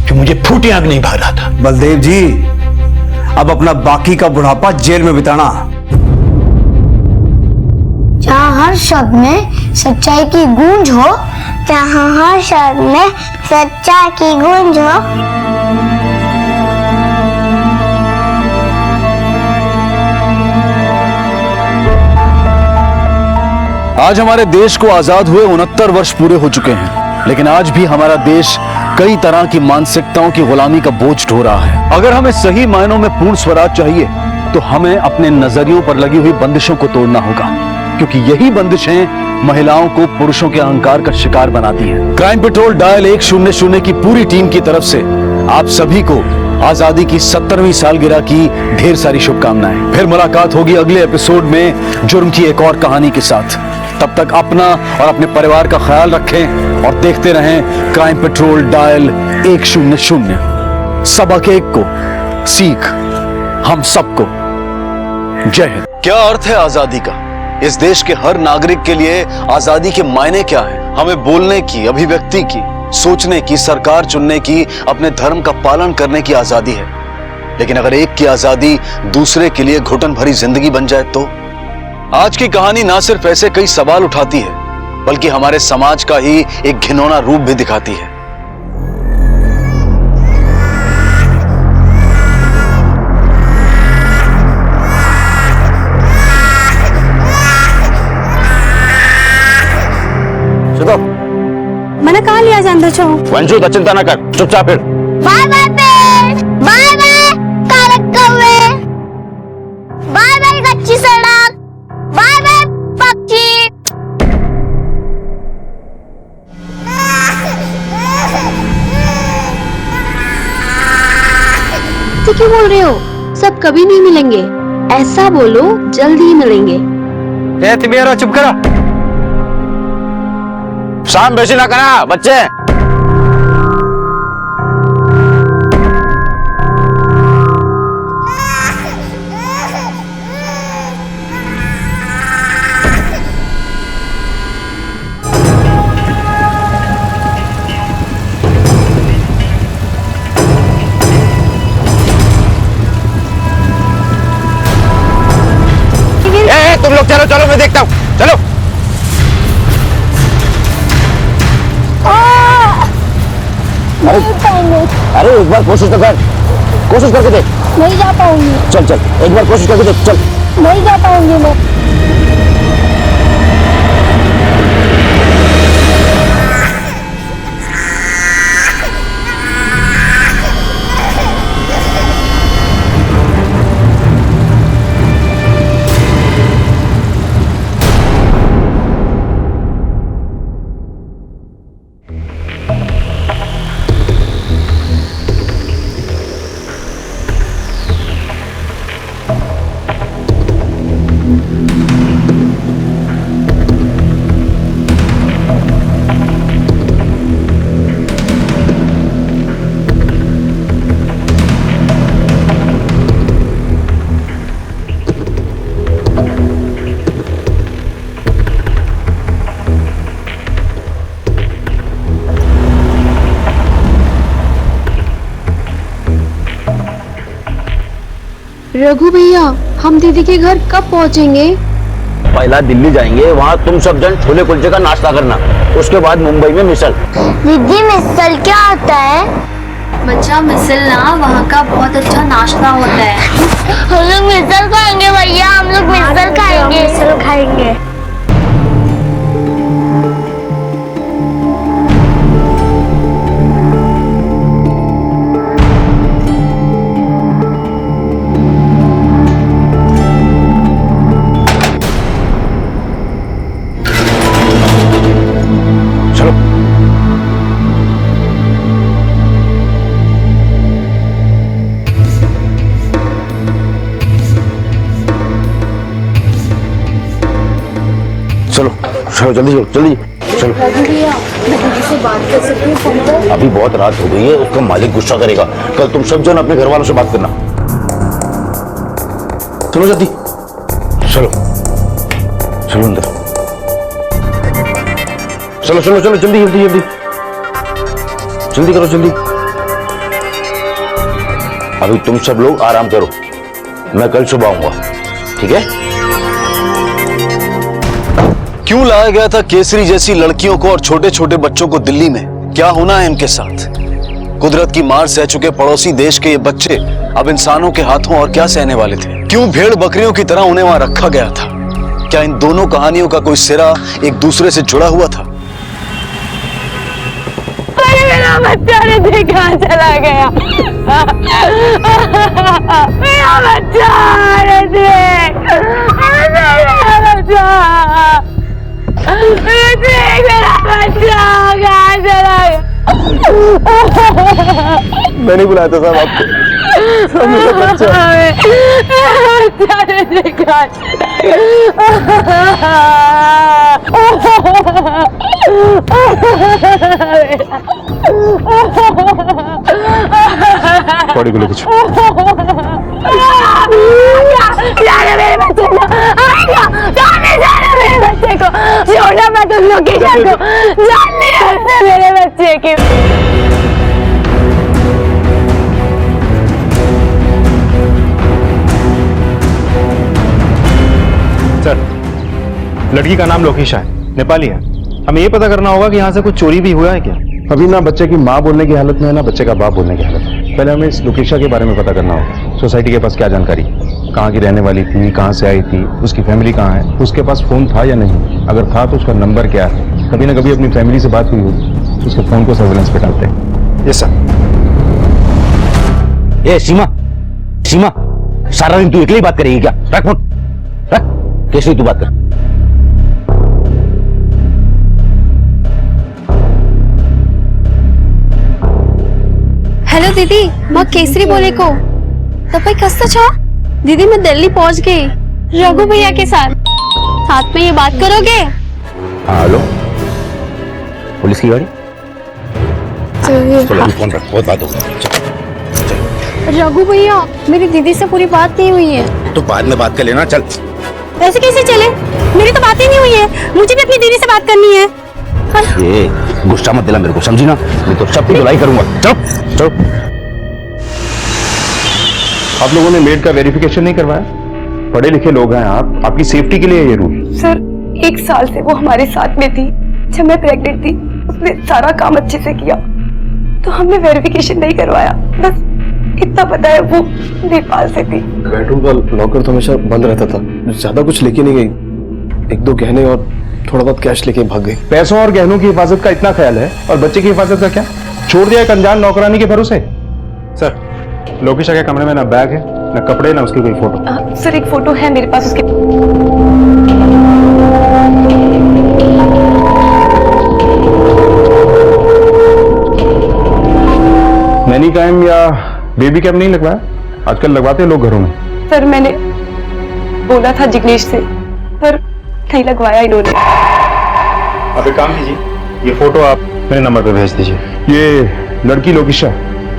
जो मुझे फूटी आंख नहीं भा रहा था। बलदेव जी अब अपना बाकी का बुढ़ापा जेल में बिताना। जहाँ हर शब्द में सच्चाई की गूंज हो, जहाँ हर शब्द में सच्चाई की गूंज हो। आज हमारे देश को आजाद हुए 69 वर्ष पूरे हो चुके हैं, लेकिन आज भी हमारा देश कई तरह की मानसिकताओं की गुलामी का बोझ ढो रहा है। अगर हमें सही मायनों में पूर्ण स्वराज चाहिए तो हमें अपने नजरियों पर लगी हुई बंदिशों को तोड़ना होगा, क्योंकि यही बंदिशें महिलाओं को पुरुषों के अहंकार का शिकार बनाती हैं। क्राइम पेट्रोल डायल 100 की पूरी टीम की तरफ से आप सभी को आजादी की 70वीं सालगिरह की ढेर सारी शुभकामनाएं। फिर मुलाकात होगी अगले एपिसोड में जुर्म की एक और कहानी के साथ। तब तक अपना और अपने परिवार का ख्याल रखें और देखते रहें क्राइम पेट्रोल डायल 100। सबक एक को सीख हम सबको। जय हिंद। क्या अर्थ है आजादी का? इस देश के हर नागरिक के लिए आजादी के मायने क्या है? हमें बोलने की, अभिव्यक्ति की, सोचने की, सरकार चुनने की, अपने धर्म का पालन करने की आजादी है। लेकिन अगर एक की आजादी दूसरे के लिए घुटन भरी जिंदगी बन जाए तो? आज की कहानी ना सिर्फ ऐसे कई सवाल उठाती है, बल्कि हमारे समाज का ही एक घिनौना रूप भी दिखाती है। मैंने कहा लिया जानते छो वंशु तो चिंता ना कर, चुपचाप फिर। बाय बाय पेड़, बाय बाय कारक कौवे, बाय बाय कच्ची सड़क, बाय बाय पक्षी। तो क्यों बोल रहे हो? सब कभी नहीं मिलेंगे, ऐसा बोलो, जल्द ही मिलेंगे। चुप करो, शाम बेसी ना करा बच्चे। तुम लोग चलो चलो, मैं देखता हूँ, चलो। अरे एक बार कोशिश तो कर, कोशिश करके देख। नहीं जा पाऊंगी। चल चल, एक बार कोशिश करके देख, चल। नहीं जा पाऊंगी मैं। रघु भैया, हम दीदी के घर कब पहुंचेंगे? पहला दिल्ली जाएंगे, वहाँ तुम सब जन छोले कुलचे का नाश्ता करना, उसके बाद मुंबई में मिसल। दीदी मिसल क्या होता है? बच्चा, मिसल ना वहाँ का बहुत अच्छा नाश्ता होता है। हम लोग मिसल खाएंगे भैया, हम लोग मिसल खाएंगे। मिसल खाएंगे। चलो चलो, जल्दी जल्दी चलो। दीदी से बात कर सकती हूँ फोन पर? अभी बहुत रात हो गई है, उसका मालिक गुस्सा करेगा। कल तुम सब जन अपने घर वालों से बात करना। चलो जल्दी, चलो चलो अंदर, चलो चलो चलो, जल्दी जल्दी जल्दी जल्दी करो, जल्दी। अभी तुम सब लोग आराम करो, मैं कल सुबह आऊंगा, ठीक है? क्यों लाया गया था केसरी जैसी लड़कियों को और छोटे छोटे बच्चों को दिल्ली में? क्या होना है इनके साथ? कुदरत की मार सह चुके पड़ोसी देश के ये बच्चे अब इंसानों के हाथों और क्या सहने वाले थे? क्यों भेड़ बकरियों की तरह उन्हें वहां रखा गया था? क्या इन दोनों कहानियों का कोई सिरा एक दूसरे से जुड़ा हुआ था? मेरा बच्चा रे कहाँ चला गया? मेरा बच्चा मेरा बच्चा कहाँ चला गया? मैंने बुलाया था साहब आपको। मेरा बच्चा को लेके मेरे बच्चे ना मैं तुम लोकेशन को जान लिया था मेरे बच्चे की। सर, लड़की का नाम लोकेशा है, नेपाली है। हमें ये पता करना होगा कि यहाँ से कुछ चोरी भी हुआ है क्या। अभी ना बच्चे की माँ बोलने की हालत में है ना बच्चे का बाप बोलने की हालत में। पहले हमें इस लोकेशा के बारे में पता करना होगा। सोसाइटी के पास क्या जानकारी, कहाँ की रहने वाली थी, कहाँ से आई थी, उसकी फैमिली कहाँ है, उसके पास फोन था या नहीं, अगर था तो उसका नंबर क्या है। कभी ना कभी अपनी फैमिली से बात हुई होगी, उसके फोन को सर्वेलेंस पे डालते हैं। Yes sir. ए सीमा, सीमा, सारा दिन तू अकेले ही बात करेगी क्या? रख फोन, रख। कैसे तू बात कर। हेलो दीदी, मैं केसरी बोले को तपाईँ कस्तो छ? दीदी मैं दिल्ली पहुंच गई रघु भैया के साथ में ये बात करोगे? हाँ हेलो, पुलिस की गाड़ी। चलो अभी फोन रख, बहुत बात हो गई। रघु भैया, मेरी दीदी से पूरी बात नहीं हुई है। तो बाद में बात कर लेना, चल। वैसे कैसे चले? मेरी तो बात ही नहीं हुई है, मुझे भी अपनी दीदी से बात करनी है। ये गुस्सा मत दिला मेरे को, समझी ना? मैं तो सबकी धुलाई करूंगा। चलो चलो। आप लोगों ने मेड का वेरिफिकेशन नहीं करवाया? पढ़े लिखे लोग हैं आप, आपकी सेफ्टी के लिए ये रूल। सर 1 साल से वो हमारे साथ में थी। जब मैं प्रेग्नेंट थी उसने सारा काम अच्छे से किया, तो हमने वेरिफिकेशन नहीं करवाया। बस इतना पता है वो नेपाल से थी। बेडरूम का लॉकर तो हमेशा बंद रहता था, ज्यादा कुछ लेके नहीं गई, 1-2 गहने और थोड़ा बहुत कैश लेके भाग गई। पैसों और गहनों की हिफाजत का इतना ख्याल है, और बच्चे की हिफाजत का क्या? छोड़ दिया एक अनजान नौकरानी के भरोसे। सर, लोकेशा के कमरे में ना बैग है, ना कपड़े, ना उसकी कोई फोटो। सर एक फोटो है मेरे पास उसके। मैनी कैम या बेबी कैम नहीं लगवाया? आजकल लगवाते हैं लोग घरों में। सर मैंने बोला था जिग्नेश से, पर नहीं लगवाया इन्होंने। अब एक काम कीजिए, ये फोटो आप मेरे नंबर पे भेज दीजिए। ये लड़की लोकेशा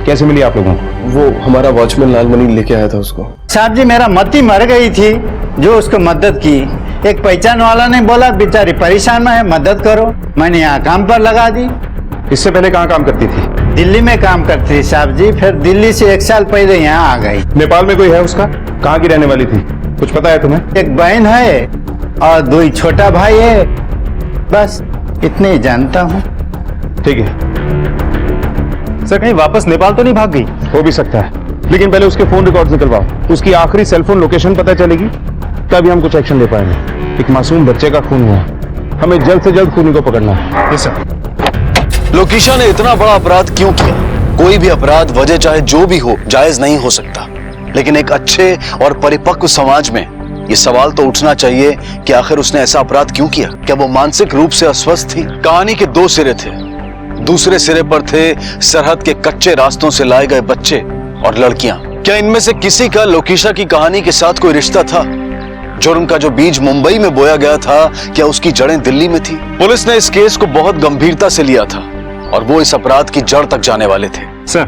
कैसे मिली आप लोगों को? वो हमारा वॉचमैन लालमणि लेके आया था उसको। साहब जी, मेरा मती मर गई थी जो उसको मदद की। एक पहचान वाला ने बोला बेचारी परेशान है, मदद करो। मैंने यहाँ काम पर लगा दी। इससे पहले कहाँ काम करती थी? दिल्ली में काम करती थी साहब जी, फिर दिल्ली से 1 साल पहले यहाँ आ गई। नेपाल में कोई है उसका? कहाँ की रहने वाली थी, कुछ पता है तुम्हें? एक बहन है और 2 छोटा भाई है, बस इतने ही जानता हूँ। ठीक है सर, कहीं वापस नेपाल तो नहीं भाग गई? हो भी सकता है, लेकिन पहले उसके फोन रिकॉर्ड निकलवाओ, उसकी आखिरी सेलफोन लोकेशन पता चलेगी तभी हम कुछ एक्शन ले पाएंगे। एक मासूम बच्चे का खून हुआ, हमें जल्द से जल्द खूनी को पकड़ना है। Yes sir. लोकेशा ने इतना बड़ा अपराध क्यों किया? कोई भी अपराध, वजह चाहे जो भी हो, जायज नहीं हो सकता, लेकिन एक अच्छे और परिपक्व समाज में ये सवाल तो उठना चाहिए कि आखिर उसने ऐसा अपराध क्यों किया? क्या वो मानसिक रूप से अस्वस्थ थी? कहानी के 2 सिरे थे। दूसरे सिरे पर थे सरहद के कच्चे रास्तों से लाए गए बच्चे और लड़कियां। क्या इनमें से किसी का लोकेशा की कहानी के साथ कोई रिश्ता था? जुर्म का जो बीज मुंबई में बोया गया था, क्या उसकी जड़ें दिल्ली में थी? पुलिस ने इस केस को बहुत गंभीरता से लिया था और वो इस अपराध की जड़ तक जाने वाले थे। सर,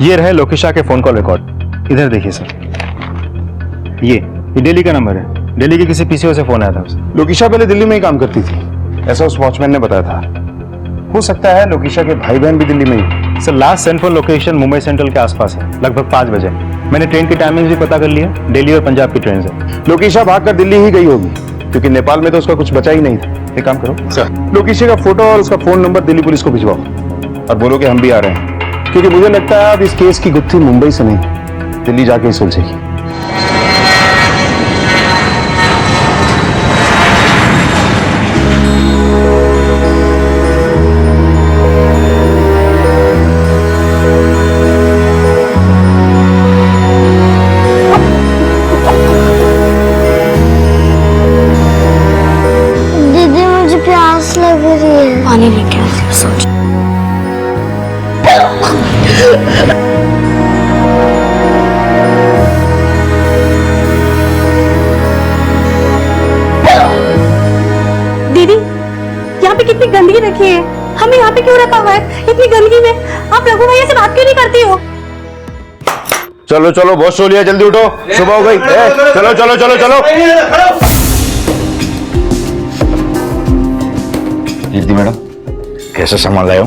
ये रहे लोकेशा के फोन कॉल रिकॉर्ड। इधर देखिए सर, ये दिल्ली का नंबर है। दिल्ली के किसी पीसीओ से फोन आया था उसे। लोकेशा पहले दिल्ली में ही काम करती थी, ऐसा उस वॉचमैन ने बताया था। हो सकता है लोकेशा के भाई बहन भी दिल्ली में ही। Sir, last central location Mumbai central के आसपास है, लगभग 5 बजे। मैंने ट्रेन की टाइमिंग भी पता कर लिया, दिल्ली और पंजाब की ट्रेन से। लोकेशा भागकर दिल्ली ही गई होगी, क्योंकि नेपाल में तो उसका कुछ बचा ही नहीं था। एक काम करो सर, लोकेशा का फोटो और उसका फोन नंबर दिल्ली पुलिस को भिजवाओ और बोलो कि हम भी आ रहे हैं, क्योंकि मुझे लगता है अब इस केस की गुत्थी मुंबई से नहीं, दिल्ली जाके ही सुलझेगी। दीदी मुझे प्यास लग रही है, पानी लेके आती सोच। दीदी यहाँ पे कितनी गंदगी रखी है, हमें यहाँ पे क्यों रखा हुआ है इतनी गंदगी में? आप रघु भैया से बात क्यों नहीं करती हो? चलो चलो, बहुत सो लिया, जल्दी उठो, सुबह हो गई। चलो चलो चलो चलो। कीर्ति मैडम, कैसे संभाल रहे हो?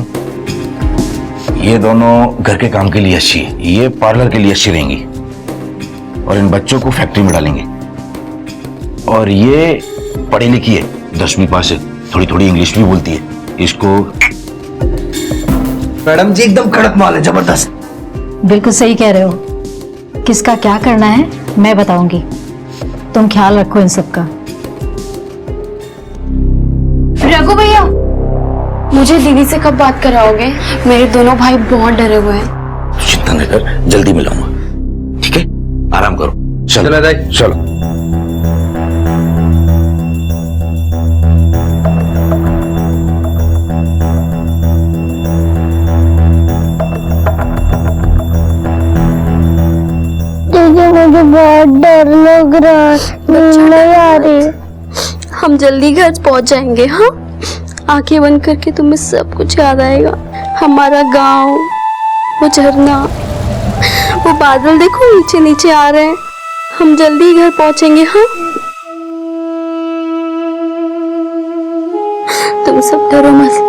ये दोनों घर के काम के लिए अच्छी है, ये पार्लर के लिए अच्छी रहेंगी और इन बच्चों को फैक्ट्री में डालेंगे। और ये पढ़ी लिखी है, 10वीं पास है, थोड़ी थोड़ी इंग्लिश भी बोलती है। इसको मैडम जी एकदम कड़क माल है, जबरदस्त। बिल्कुल सही कह रहे हो। किसका क्या करना है मैं बताऊंगी, तुम ख्याल रखो इन सब का। रघु भैया, मुझे दीदी से कब बात कराओगे? मेरे दोनों भाई बहुत डरे हुए हैं। चिंता न कर, जल्दी मिलाऊंगा, ठीक है? आराम करो, चलो चलो। मुझे बहुत डर लग रहा है, नींद नहीं आ रही। हम जल्दी घर पहुंच जाएंगे। हाँ, आंखें बंद करके तुम्हें सब कुछ याद आएगा। हमारा गांव, वो झरना, वो बादल देखो नीचे नीचे आ रहे हैं। हम जल्दी घर पहुंचेंगे। हाँ, तुम सब डरो मत।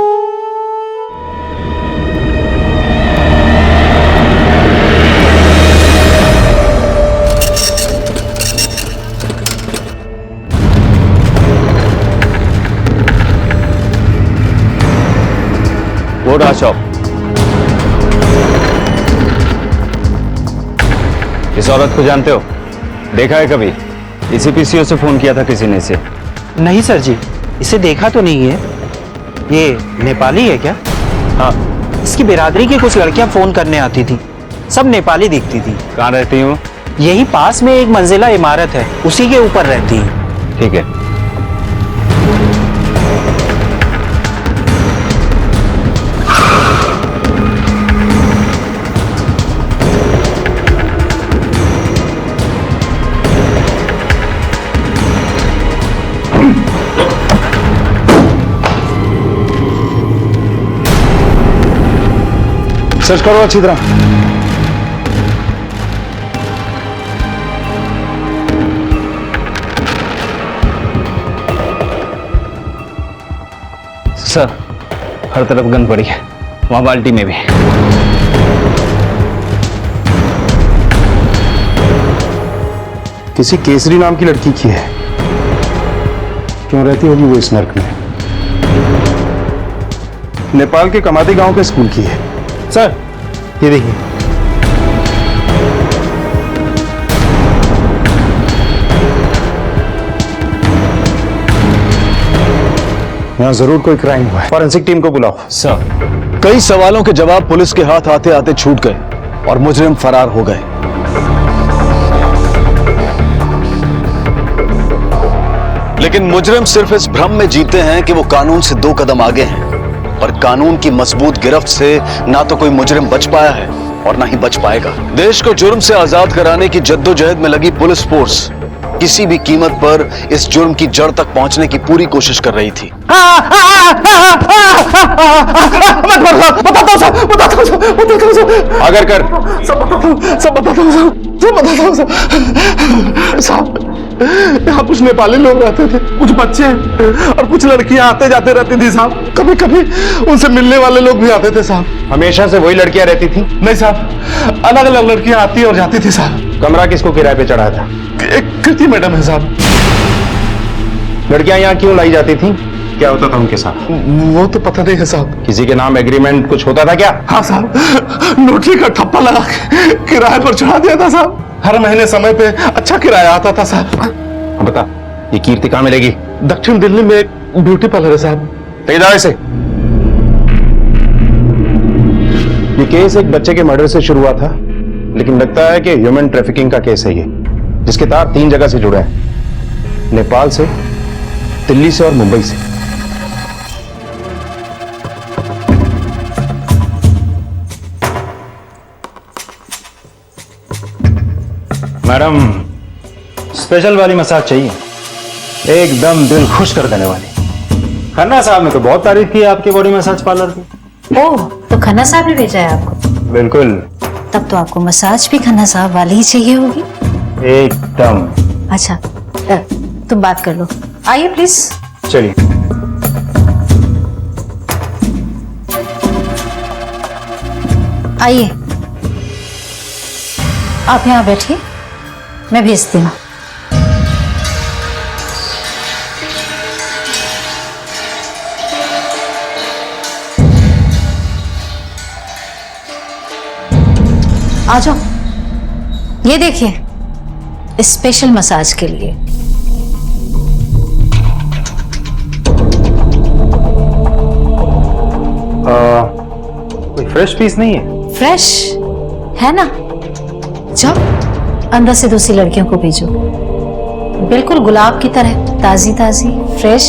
वो रहा शॉप। इस औरत को जानते हो? देखा है कभी? इसी पीसीओ से फोन किया था किसी ने इसे। नहीं सर जी, इसे देखा तो नहीं है। ये नेपाली है क्या? हाँ। इसकी बिरादरी की कुछ लड़कियां फोन करने आती थी, सब नेपाली दिखती थी। कहाँ रहती हूँ? यही पास में एक मंजिला इमारत है, उसी के ऊपर रहती है। ठीक है। सर्च करो अच्छी तरह। सर, हर तरफ गंद पड़ी है, वहां बाल्टी में भी। किसी केसरी नाम की लड़की की है। क्यों रहती होगी वो इस नर्क में? नेपाल के कमाती गांव के स्कूल की है। सर, ये देखिए। यहाँ जरूर कोई क्राइम हुआ है। फॉरेंसिक टीम को बुलाओ। सर, कई सवालों के जवाब पुलिस के हाथ आते आते छूट गए और मुजरिम फरार हो गए। लेकिन मुजरिम सिर्फ इस भ्रम में जीते हैं कि वो कानून से 2 कदम आगे हैं, पर कानून की मजबूत गिरफ्त से ना तो कोई मुजरिम बच पाया है और ना ही बच पाएगा। देश को जुर्म से आजाद कराने की जद्दोजहद में लगी पुलिस फोर्स किसी भी कीमत पर इस जुर्म की जड़ तक पहुंचने की पूरी कोशिश कर रही थी। अगर कर यहाँ कुछ नेपाली लोग रहते थे, कुछ बच्चे और कुछ लड़कियां आते जाते रहती थी साहब। कभी कभी उनसे मिलने वाले लोग भी आते थे साहब। हमेशा से वही लड़कियां रहती थी? नहीं साहब, अलग अलग लड़कियां आती और जाती थी साहब। कमरा किसको किराए पे चढ़ाया था? एक कृति मैडम है साहब। लड़कियां यहाँ क्यों लाई जाती थी? क्या होता था उनके साथ? वो तो पता नहीं है साहब। किसी के नाम एग्रीमेंट कुछ होता था क्या? हाँ साहब, नोटरी का ठप्पा लगा के किराए पर चढ़ा दिया था साहब। हर महीने समय पे अच्छा किराया आता था साहब। बता, ये कीर्ति कहाँ मिलेगी? दक्षिण दिल्ली में एक ब्यूटी पार्लर है साहब। तेज से। ये केस एक बच्चे के मर्डर से शुरू हुआ था, लेकिन लगता है कि ह्यूमन ट्रैफिकिंग का केस है ये, जिसके तार 3 जगह से जुड़े हैं, नेपाल से, दिल्ली से और मुंबई से। मैडम, स्पेशल वाली मसाज चाहिए, एकदम दिल खुश कर देने वाली। खन्ना साहब ने तो बहुत तारीफ की आपके बॉडी मसाज पार्लर की। ओह, तो खन्ना साहब ने भेजा है आपको? बिल्कुल। तब तो आपको मसाज भी खन्ना साहब वाली ही चाहिए होगी। एकदम। अच्छा, तुम बात कर लो, आइए प्लीज। चलिए। आइए, आप यहाँ बैठिए, मैं भेजती हूँ। आ जाओ, ये देखिए स्पेशल मसाज के लिए। कोई फ्रेश पीस नहीं है? फ्रेश है ना, जाओ अंदर से दूसरी लड़कियों को भेजो, बिल्कुल गुलाब की तरह ताजी ताजी फ्रेश।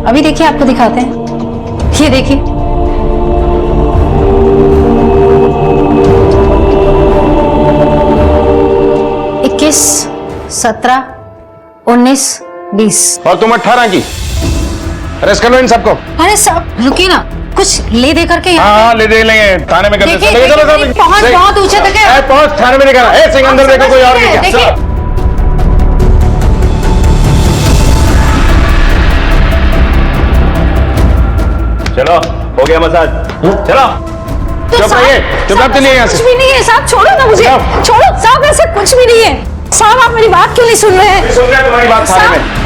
अभी देखिए, आपको दिखाते हैं, ये देखिए। इक्कीस, 17, 19, 20। और तुम 18 की। अरेस्ट कर लो इन सबको। अरे सब रुकिए ना, कुछ ले दे करके हाँ ले दे लेंगे, थाने में कर देखिए, लेंगे। चलो देखिए, पहुंच बहुत ऊंचे तक है। पहुंच, थाने में नहीं करना। ए सिंह अंदर देखो, कोई और नहीं देखिए। क्या? चलो हो गया मसाज, चलो चुप रहिए, चुपचाप चलिए यहाँ कुछ से। भी नहीं है साहब, छोड़ो ना मुझे, छोड़ो साहब, ऐसा कुछ भी नहीं है साहब। आप मेरी बात क्यों नहीं सुन रहे हैं? सुन रहे तुम्हारी बात थाने में।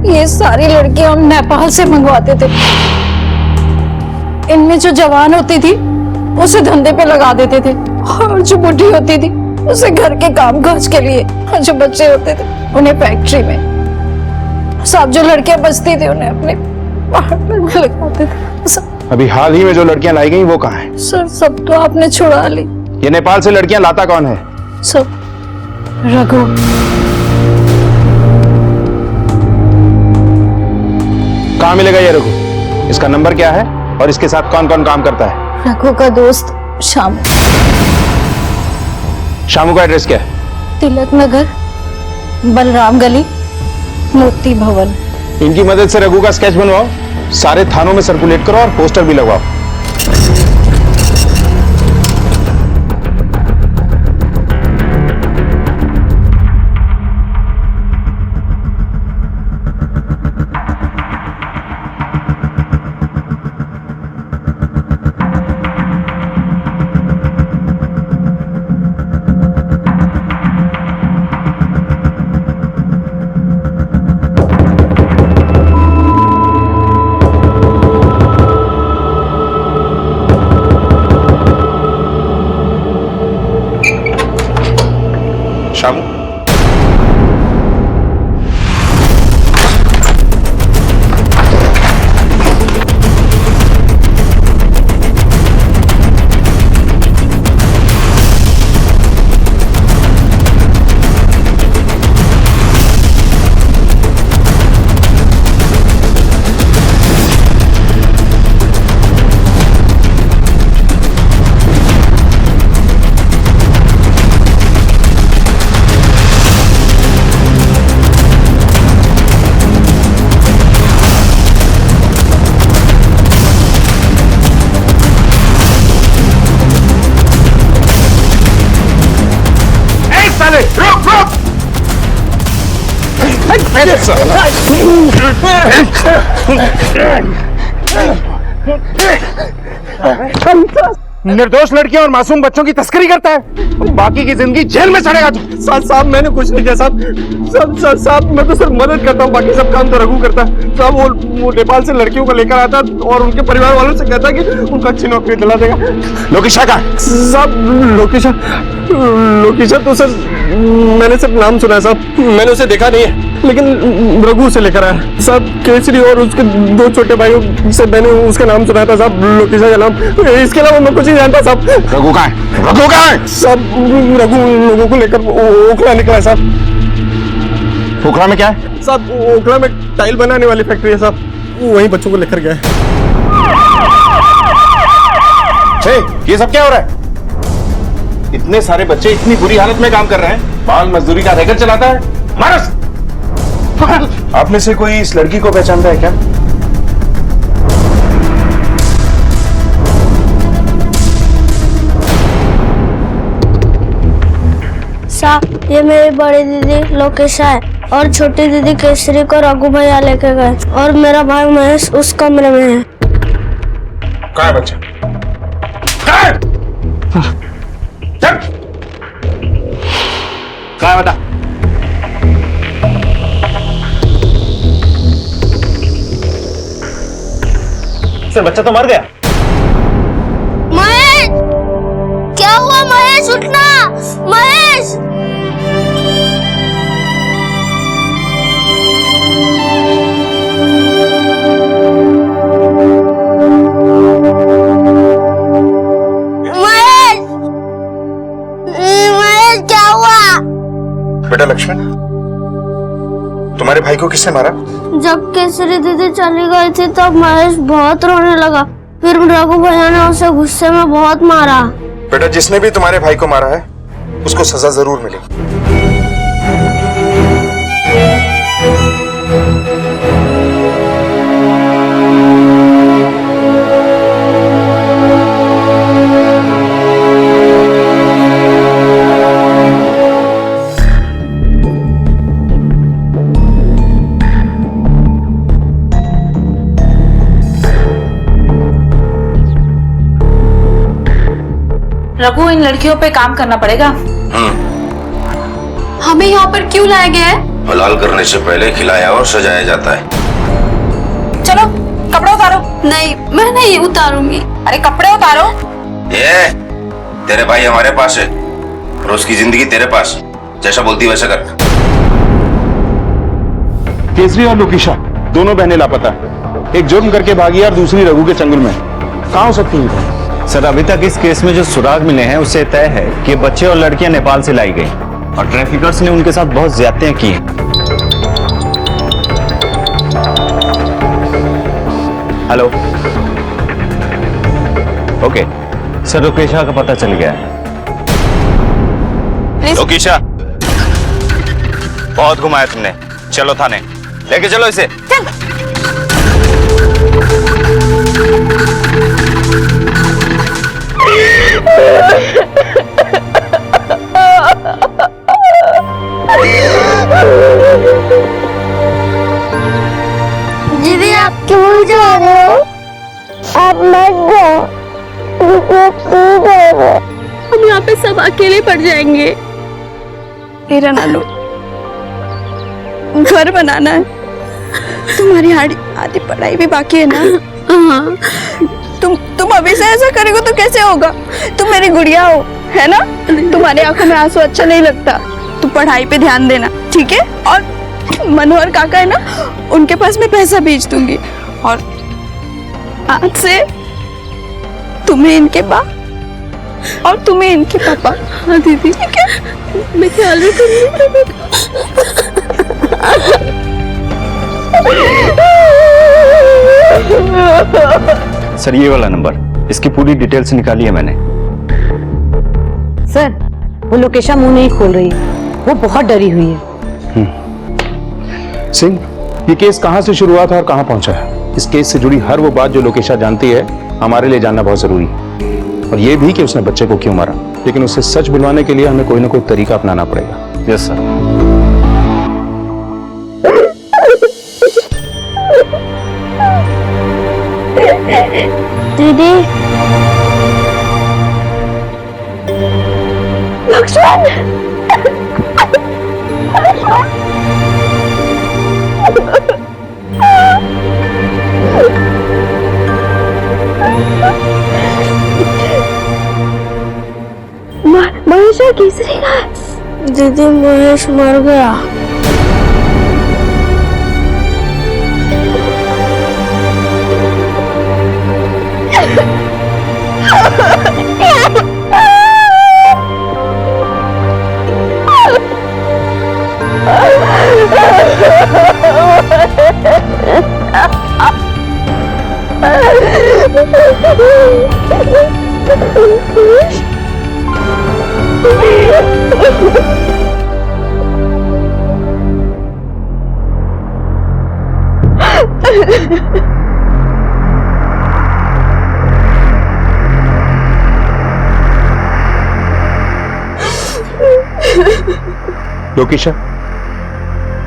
ये सारी लड़कियां हम नेपाल से मंगवाते थे। इनमें जो जवान होती थी उसे धंधे पे लगा देते थे, और जो बुढ़ी होती थी उसे घर के काम काज के लिए, और जो बच्चे होते थे उन्हें फैक्ट्री में। सब जो लड़कियां बचती थी उन्हें अपने पार्टनर में लगाते थे। अभी हाल ही में जो लड़कियां लाई गई वो कहाँ है? सर सब तो आपने छुड़ा ली। ये नेपाल से लड़कियां लाता कौन है? सब रघु। कहाँ मिलेगा ये रघु? इसका नंबर क्या है और इसके साथ कौन कौन काम करता है? रघु का दोस्त शामू। शामू का एड्रेस क्या है? तिलक नगर, बलराम गली, मोती भवन। इनकी मदद से रघु का स्केच बनवाओ, सारे थानों में सर्कुलेट करो और पोस्टर भी लगवाओ। शामू, रुक रुक। निर्दोष लड़कियों और मासूम बच्चों की तस्करी करता है, बाकी की जिंदगी जेल में सड़ेगा तू। साहब मैंने कुछ नहीं किया साहब। साहब मैं तो सिर्फ मदद करता हूँ, बाकी सब काम तो रघु करता है साहब। वो नेपाल से लड़कियों को लेकर आता और उनके परिवार वालों से कहता कि उनको अच्छी नौकरी दिला देगा। लोकेशा का साहब? लोकेशा तो सर मैंने सिर्फ नाम सुना है साहब, मैंने उसे देखा नहीं है, लेकिन रघु से लेकर आया साहब। केसरी और उसके दो छोटे भाइयों से मैंने उसका नाम सुना था साहब, लोकेशा का नाम। इसके अलावा मैं कुछ नहीं जानता साहब। रघु कहाँ है? रघु कहाँ है? साहब रघु लोगों को लेकर ओखला निकला है साहब। ओखला में क्या है? साहब ओखला में टाइल बनाने वाली फैक्ट्री है साहब, वहीं बच्चों को लेकर गया है। ये सब क्या हो रहा है? इतने सारे बच्चे इतनी बुरी हालत में काम कर रहे हैं, बाल मजदूरी का रैकेट चलाता है। मारस! आप में से कोई इस लड़की को पहचानता है क्या? साहब ये मेरी बड़ी दीदी लोकेशा है और छोटी दीदी केसरी को रघु भैया लेके गए और मेरा भाई महेश उस कमरे में है। कहाँ है बच्चा? कहाँ है बता? सर बच्चा तो मर गया। महेश, क्या हुआ महेश? उठना महेश। महेश क्या हुआ? बेटा लक्ष्मण, तुम्हारे भाई को किसने मारा? जब केसरी दीदी चली गई थी तब महेश बहुत रोने लगा, फिर रघु भैया ने उसे गुस्से में बहुत मारा। बेटा जिसने भी तुम्हारे भाई को मारा है उसको सजा जरूर मिलेगी। रघु, इन लड़कियों पे काम करना पड़ेगा। हमें यहाँ पर क्यों लाया गया है? हलाल करने से पहले खिलाया और सजाया जाता है। चलो कपड़े उतारो। नहीं, मैं नहीं उतारूंगी। अरे कपड़े उतारो। ये तेरे भाई हमारे पास है और उसकी जिंदगी तेरे पास, जैसा बोलती वैसा कर। केसरी और लोकेशा दोनों बहनें लापता है। एक जुर्म करके भागी और दूसरी रघु के चंगुल में। कहाँ हो सकती है? सर अभी तक इस केस में जो सुराग मिले हैं उससे तय है कि बच्चे और लड़कियां नेपाल से लाई गई और ट्रैफिकर्स ने उनके साथ बहुत ज्यादतियां की हैं। हेलो, ओके सर, लोकेशा का पता चल गया है। लोकेशा, बहुत घुमाया तुमने, चलो थाने, लेके चलो इसे। दीदी आप क्यों जा रहे हो? आप मत जाओ। हम यहाँ पे सब अकेले पड़ जाएंगे। तेरा ना लो, घर बनाना है, तुम्हारी आधी पढ़ाई भी बाकी है ना। हाँ। तुम अभी से ऐसा करेगो तो कैसे होगा? तुम मेरी गुड़िया हो, है ना? तुम्हारी आंखों में आंसू अच्छा नहीं लगता। तुम पढ़ाई पे ध्यान देना, ठीक है? और मनोहर काका है ना, उनके पास मैं पैसा भेज दूंगी और आज से तुम्हें इनके बाप और तुम्हें इनके पापा। हाँ दीदी, ठीक है? मैं ख्याल रखूंगी। सर ये वाला नंबर, इसकी पूरी डिटेल्स निकाली है मैंने। सर, वो लोकेशा मुंह नहीं खोल रही है, वो बहुत डरी हुई है। सिंह, ये केस कहाँ से शुरू हुआ था और कहाँ पहुंचा है? इस केस से जुड़ी हर वो बात जो लोकेशा जानती है हमारे लिए जानना बहुत जरूरी है, और ये भी कि उसने बच्चे को क्यों मारा। लेकिन उसे सच बुलवाने के लिए हमें कोई ना कोई तरीका अपनाना पड़ेगा। Yes sir. दीदी, लक्ष्मण, महेश केसरी का। दीदी महेश मर गया। लोकेशा,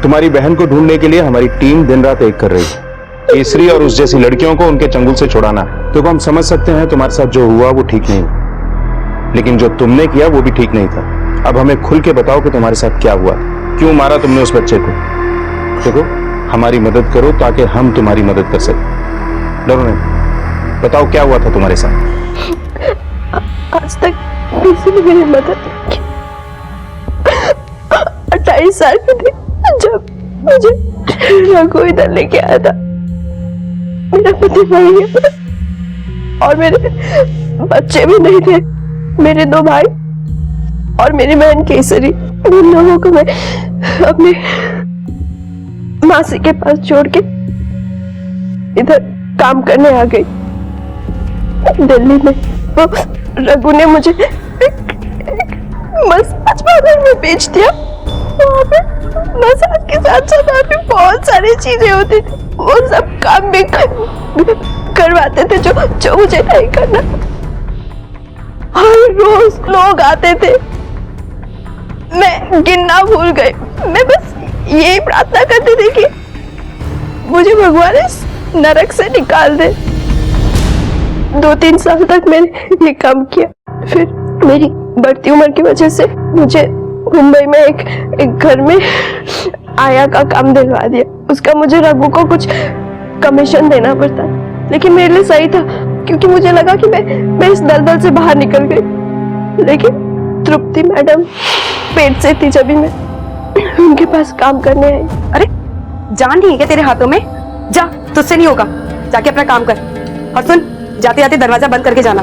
तुम्हारी बहन को ढूंढने के लिए हमारी टीम दिन रात एक कर रही है। केसरी और उस जैसी लड़कियों को उनके चंगुल से छुड़ाना। तो हम समझ सकते हैं तुम्हारे साथ जो हुआ वो ठीक नहीं, लेकिन जो तुमने किया वो भी ठीक नहीं था। अब हमें खुल के बताओ कि तुम्हारे साथ क्या हुआ, क्यों मारा तुमने उस बच्चे को। देखो, हमारी मदद करो ताकि हम तुम्हारी मदद कर सकें। डरो नहीं, बताओ क्या हुआ था तुम्हारे साथ। आज तक किसी ने मेरी मदद नहीं की। 28 साल की थी जब मुझे रघु इधर लेके आया था। मेरा पति वही है और मेरे बच्चे भी नहीं थे। मेरे 2 भाई और मेरी बहन केसरी, उन लोगों को मैं अपने मासी के पास छोड़ के इधर काम करने आ गई दिल्ली में। वो रघु ने मुझे मसाज पार्लर में बेच दिया। वहाँ पे मसाज के साथ साथ वहाँ पे बहुत सारी चीजें होती थी। वो सब काम भी करवाते थे जो मुझे नहीं करना। हर रोज लोग आते थे, मैं गिनना भूल गई। मैं बस यही प्रार्थना करती थी कि मुझे भगवान इस नरक से निकाल दे। 2-3 साल तक मैंने ये काम किया। फिर मेरी बढ़ती उम्र की वजह से मुझे मुंबई में एक घर में आया का काम दिलवा दिया। उसका मुझे रघु को कुछ कमीशन देना पड़ता, लेकिन मेरे लिए सही था क्योंकि मुझे लगा कि मैं इस दलदल से बाहर निकल गई। लेकिन तृप्ति मैडम पेट से थी जब भी मैं उनके पास काम करने आई। अरे जान नहीं है क्या तेरे हाथों में? जा, तुझसे नहीं होगा, जाके अपना काम कर। और सुन, जाते जाते दरवाजा बंद करके जाना।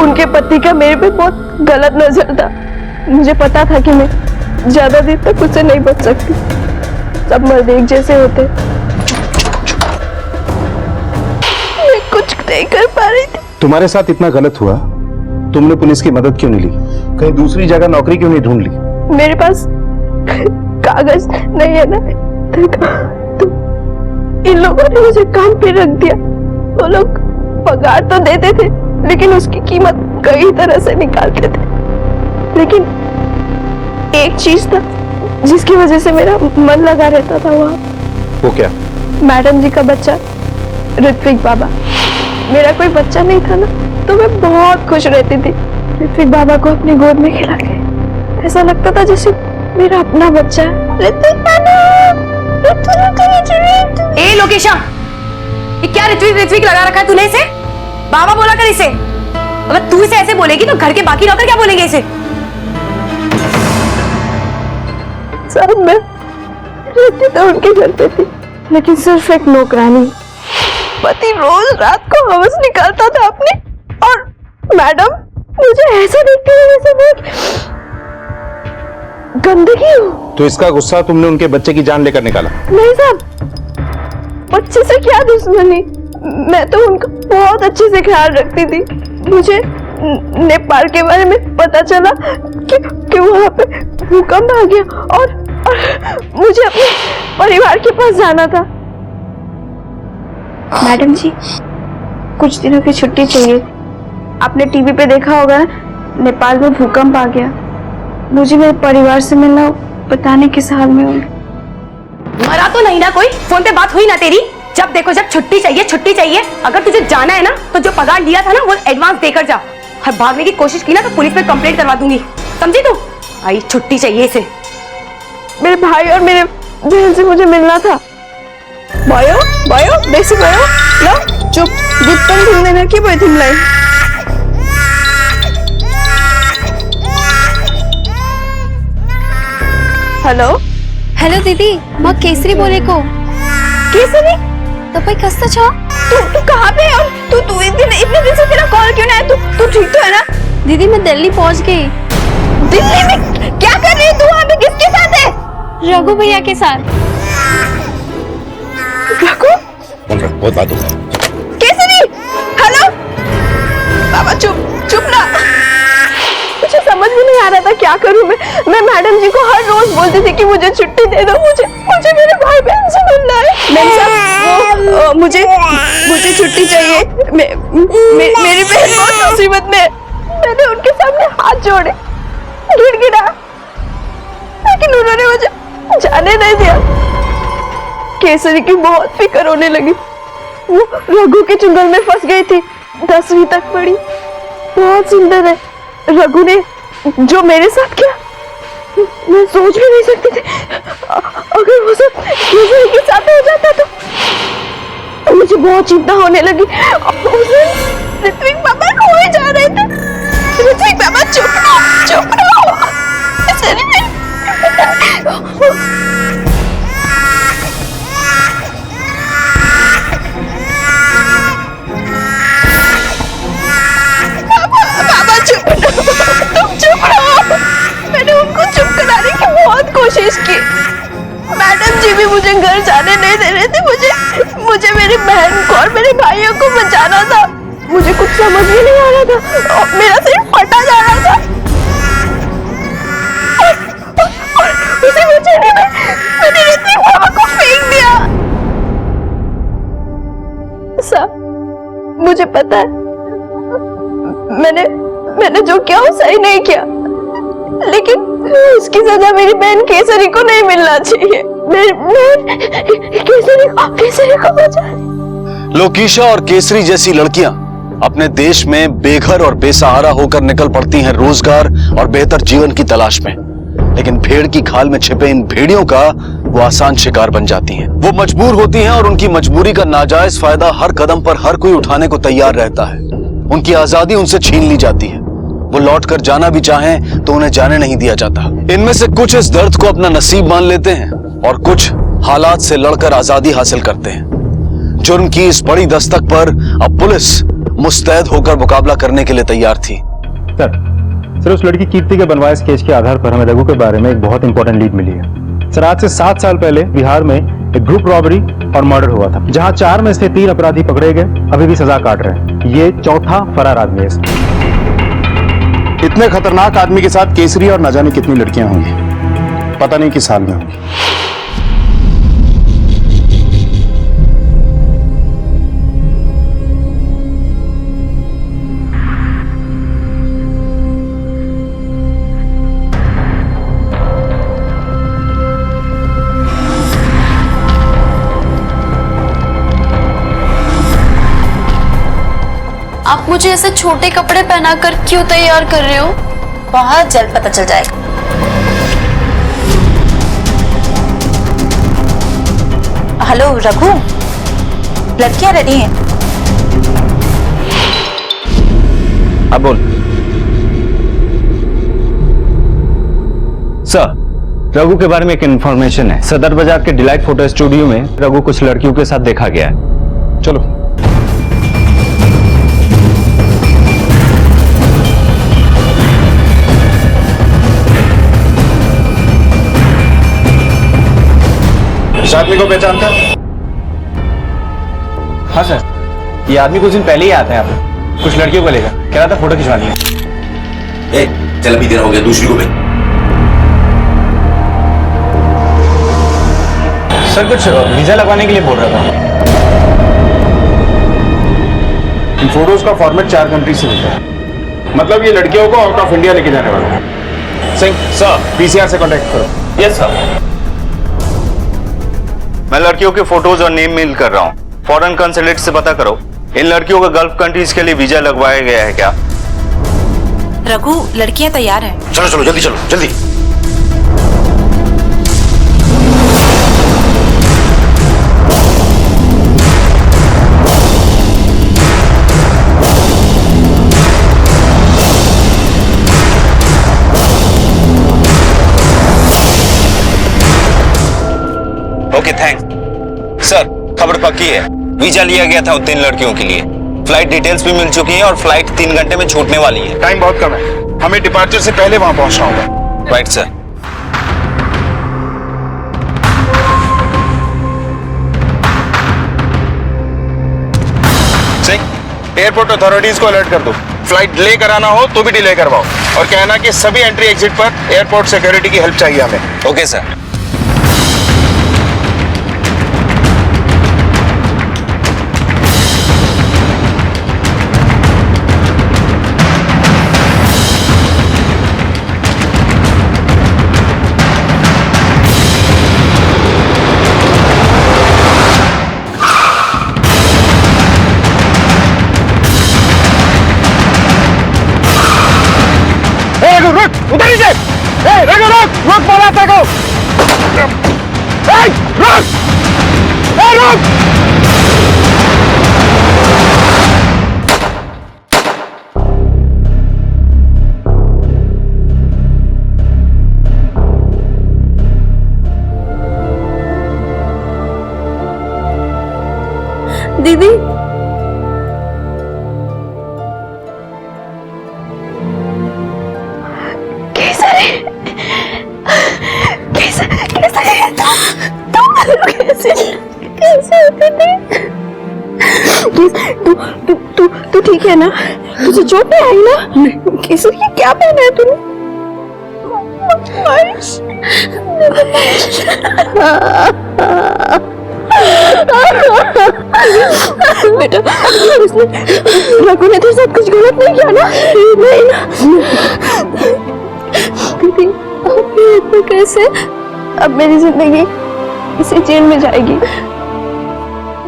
उनके पति का मेरे पे बहुत गलत नजर था। मुझे पता था कि मैं ज्यादा दिन तक उससे नहीं बच सकती। सब मर्द एक जैसे होते। मैं कुछ नहीं कर पा रही थी। तुम्हारे साथ इतना गलत हुआ, तुमने पुलिस की मदद क्यों नहीं ली? कहीं दूसरी जगह नौकरी क्यों नहीं ढूंढ ली? मेरे पास कागज नहीं है ना, तो इन लोगों ने मुझे काम पे रख दिया। वो लोग पगार तो देते थे, लेकिन उसकी कीमत कई तरह से निकालते थे। लेकिन एक चीज था जिसकी वजह से मेरा मन लगा रहता था वहाँ। वो क्या? मैडम जी का बच्चा ऋत्विक बाबा। मेरा कोई बच्चा नहीं था ना, तो मैं बहुत खुश रहती थी ऋत्विक बाबा को अपनी गोद में खिला के। ऐसा लगता था जैसे मेरा अपना बच्चा है। ऋत्विक ए लोकेशा, ये क्या ऋत्विक लगा रखा है तूने इसे? बाबा बोला कर इसे। अगर तू इसे ऐसे बोलेगी तो घर के बाकी नौकर क्या बोलेंगे इसे? सर मैं रहती तो उनके घर पे थी, लेकिन सिर्फ एक नौकरानी। पति रोज रात को हवस निकालता था अपनी, और मैडम मुझे ऐसा देखती है जैसे मैं गंदगी हूँ। तो इसका गुस्सा तुमने उनके बच्चे की जान लेकर निकाला? नहीं साहब, बच्चे से क्या दुश्मनी। मैं तो उनका बहुत अच्छे से ख्याल रखती थी। मुझे नेपाल के बारे में पता चला कि वहाँ पे भूकंप आ गया और मुझे अपने परिवार के पास जाना था। मैडम जी, कुछ दिनों की छुट्टी चाहिए। आपने टीवी पे देखा होगा नेपाल में भूकंप आ गया। मुझे मेरे परिवार से मिलना, बताने किस हाल में हूँ। मरा तो नहीं ना कोई? फोन पे बात हुई ना तेरी? जब देखो जब छुट्टी चाहिए छुट्टी चाहिए। अगर तुझे जाना है ना तो जो पगार लिया था ना वो एडवांस देकर जा। और भागने की कोशिश की ना तो पुलिस में कंप्लेंट करवा दूंगी, समझी तू? आई छुट्टी चाहिए इसे। मेरे भाई और मेरे बहन से मुझे मिलना था। बायो बायो देसी बायो लो चुप गुप्तम ढूंढने ना की बोई थी लाई। हेलो हेलो दीदी, मैं केसरी बोले को। केसरी तो भाई कस्ता छो? तू कहाँ पे है? तू इतने दिन से तेरा कॉल क्यों नहीं? तू ठीक तो है ना? दीदी मैं दिल्ली पहुंच गई। दिल्ली में क्या कर रही है तू? वहाँ पे किसके साथ है? रघु भैया के साथ। रघु? बहुत बात हो गई। केसरी हेलो बाबा चुप ना। मुझे समझ में नहीं आ रहा था क्या करूं मैं मैडम जी को हर रोज बोलती थी कि मुझे छुट्टी दे दो, मुझे मेरे भाई बहन से मिलना है। मैम साहब मुझे छुट्टी चाहिए। मेरी बहन बहुत मुसीबत में। मैंने उनके सामने हाथ जोड़े, गिड़गिड़ा, लेकिन उन्होंने मुझे जाने नहीं दिया। केसरी की बहुत फिक्र होने लगी। वो रघु के चुंगल में फंस गई थी, 10वीं तक पढ़ी, बहुत सुंदर है। रघु ने जो मेरे साथ किया, मैं सोच भी नहीं सकती थी। अगर वो सब केसरी के साथ हो जाता तो मुझे बहुत चिंता होने लगी। उस दिन ऋत्विक पापा खो ही जा रहे थे। ऋत्विक पापा चुप रहो। पापा चुप रहो, तुम चुप रहो। मैंने उनको चुप कराने की बहुत कोशिश की। मैडम जी भी मुझे घर जाने नहीं दे रहे थे। मुझे मेरी बहन को और मेरे भाइयों को बचाना था। मुझे कुछ समझ ही नहीं आ रहा था और मेरा सिर फटा जा रहा था। और उसी बेचैनी में मैंने ऋत्विक पापा को फेंक दिया। सब मुझे पता है, मैंने जो किया वो सही नहीं किया, लेकिन उसकी सजा मेरी बहन केसरी को नहीं मिलना चाहिए। मेरी बहन केसरी को बचा। लोकीशा और केसरी जैसी लड़कियां अपने देश में बेघर और बेसहारा होकर निकल पड़ती हैं रोजगार और बेहतर जीवन की तलाश में, लेकिन भेड़ की खाल में छिपे इन भेड़ियों का वो आसान शिकार बन जाती हैं। वो मजबूर होती हैं और उनकी मजबूरी का नाजायज फायदा हर कदम पर हर कोई उठाने को तैयार रहता है। उनकी आजादी उनसे छीन ली जाती है। वो लौट कर जाना भी चाहें तो उन्हें जाने नहीं दिया जाता। इनमें से कुछ इस दर्द को अपना नसीब मान लेते हैं और कुछ हालात से लड़कर आजादी हासिल करते हैं। जुर्म की इस बड़ी दस्तक पर अब पुलिस मुस्तैद होकर मुकाबला करने के लिए तैयार थी। सर उस लड़की कीर्ति के बनवाए केस के आधार पर हमें रघु के बारे में एक बहुत इंपॉर्टेंट लीड मिली है। सर आज से 7 साल पहले बिहार में एक ग्रुप रॉबरी और मर्डर हुआ था, जहां 4 में से 3 अपराधी पकड़े गए, अभी भी सजा काट रहे हैं। ये चौथा फरार आदमी है। इतने खतरनाक आदमी के साथ केसरी और न जाने कितनी लड़कियां होंगी, पता नहीं किस हाल में होंगी। आप मुझे ऐसे छोटे कपड़े पहनाकर क्यों तैयार कर रहे हो? बहुत जल्द पता चल जाएगा। हेलो रघु, लड़कियां रेडी हैं। अब बोल। सर रघु के बारे में एक इंफॉर्मेशन है। सदर बाजार के डिलाइट फोटो स्टूडियो में रघु कुछ लड़कियों के साथ देखा गया है। चलो। इस आदमी को पहचानता? हाँ सर, ये आदमी कुछ दिन पहले ही आता है। आप कुछ लड़कियों को लेकर कह रहा था फोटो खिंचवानी है। चल अभी देर हो गया, दूसरी को भेज। सर कुछ वीजा लगवाने के लिए बोल रहा था। इन फोटोज का फॉर्मेट 4 कंट्री से होता है, मतलब ये लड़कियों को आउट ऑफ इंडिया लेके जाने वाला है। सिंह सर, पीसीआर से कांटेक्ट करो। Yes sir. मैं लड़कियों के फोटोज और नेम मेल कर रहा हूँ। फॉरेन कंसुलेट से पता करो इन लड़कियों का गल्फ कंट्रीज के लिए वीजा लगवाया गया है क्या? रघु, लड़कियां तैयार हैं। चलो चलो जल्दी चलो जल्दी। Okay thanks sir. खबर पक्की है, वीजा लिया गया था उन 3 लड़कियों के लिए। फ्लाइट डिटेल्स भी मिल चुकी हैं और फ्लाइट 3 घंटे में छूटने वाली है। टाइम बहुत कम है, हमें डिपार्चर से पहले वहां पहुंचना होगा। Right sir. Singh, airport authorities को अलर्ट कर दो। फ्लाइट डिले कराना हो तो भी डिले करवाओ और कहना कि सभी एंट्री एग्जिट पर एयरपोर्ट सिक्योरिटी की हेल्प चाहिए हमें। Okay sir. दीदी तू ठीक है ना? तुझे चोट नहीं आई ना? केसर ये क्या पहना है तूने? बेटा रघु ने तेरे साथ कुछ गलत नहीं किया ना? नहीं ना दीदी अब ये तो कैसे? अब मेरी जिंदगी इसी जेल में जाएगी।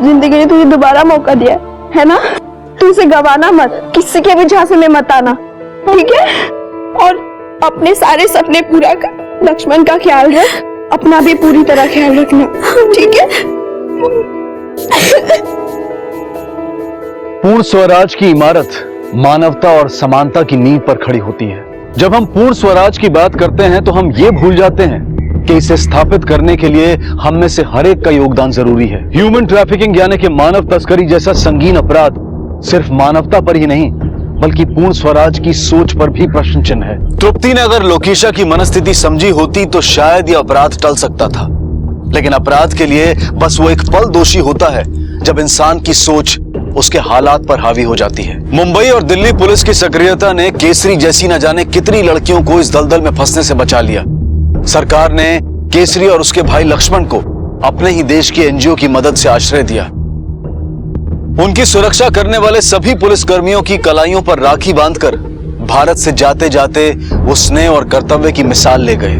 जिंदगी ने तुझे दोबारा मौका दिया है ना? तू इसे गवाना मत, किसी के भी झांसे में मत आना, ठीक है? और अपने सारे सपने पूरा कर, लक्ष्मण का ख्याल रख, अपना भी पूरी तरह ख्याल रखना, ठीक है? पूर्ण स्वराज की इमारत मानवता और समानता की नींव पर खड़ी होती है। जब हम पूर्ण स्वराज की बात करते हैं तो हम ये भूल जाते हैं कि इसे स्थापित करने के लिए हम में से हर एक का योगदान जरूरी है। ह्यूमन ट्रैफिकिंग यानी कि मानव तस्करी जैसा संगीन अपराध सिर्फ मानवता पर ही नहीं बल्कि पूर्ण स्वराज की सोच पर भी प्रश्न चिन्ह है। तृप्ति ने अगर लोकेशा की मनस्थिति समझी होती तो शायद यह अपराध टल सकता था, लेकिन अपराध के लिए बस वो एक पल दोषी होता है जब इंसान की सोच उसके हालात पर हावी हो जाती है। मुंबई और दिल्ली पुलिस की सक्रियता ने केसरी जैसी न जाने कितनी लड़कियों को इस दलदल में फंसने से बचा लिया। सरकार ने केसरी और उसके भाई लक्ष्मण को अपने ही देश की एनजीओ की मदद से आश्रय दिया। उनकी सुरक्षा करने वाले सभी पुलिसकर्मियों की कलाइयों पर राखी बांधकर भारत से जाते जाते वो स्नेह और कर्तव्य की मिसाल ले गए।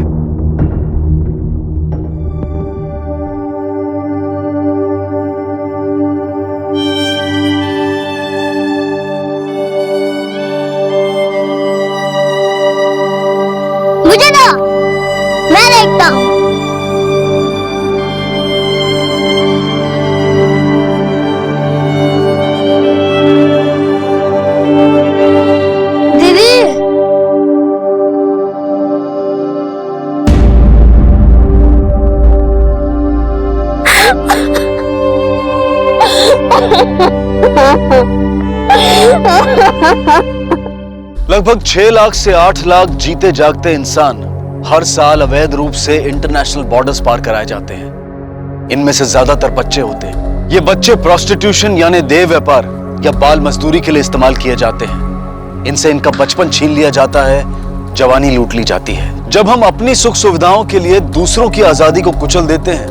मुझे दो, मैं देखता हूँ। दीदी लगभग 6 लाख से 8 लाख जीते जागते इंसान हर साल अवैध रूप से इंटरनेशनल बॉर्डर्स पार कराए जाते हैं। इनमें से ज्यादातर बच्चे होते हैं। ये बच्चे प्रोस्टिट्यूशन यानी देह व्यापार या बाल मजदूरी के लिए इस्तेमाल किए जाते हैं। इनसे इनका बचपन छीन लिया जाता है, जवानी लूट ली जाती है। जब हम अपनी सुख सुविधाओं के लिए दूसरों की आजादी को कुचल देते हैं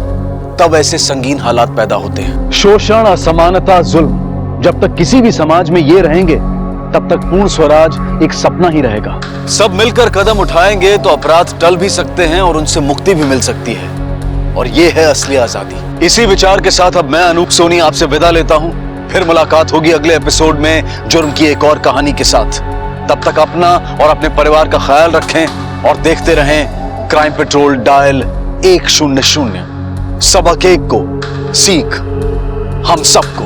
तब ऐसे संगीन हालात पैदा होते हैं। शोषण, असमानता, जुल्म जब तक किसी भी समाज में ये रहेंगे तब तक पूर्ण स्वराज एक सपना ही रहेगा। सब मिलकर कदम उठाएंगे तो अपराध टल भी सकते हैं और उनसे मुक्ति भी मिल सकती है, और ये है असली आजादी। इसी विचार के साथ अब मैं अनूप सोनी आपसे विदा लेता हूं। फिर मुलाकात होगी अगले एपिसोड में जुर्म की एक और कहानी के साथ। तब तक अपना और अपने परिवार का ख्याल रखें और देखते रहें क्राइम पेट्रोल डायल 100। सबक एक को सीख हम सबको।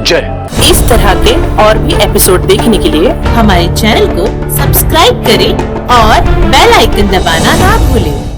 जय। इस तरह के और भी एपिसोड देखने के लिए हमारे चैनल को सब्सक्राइब करें और बेल आइकन दबाना ना भूलें।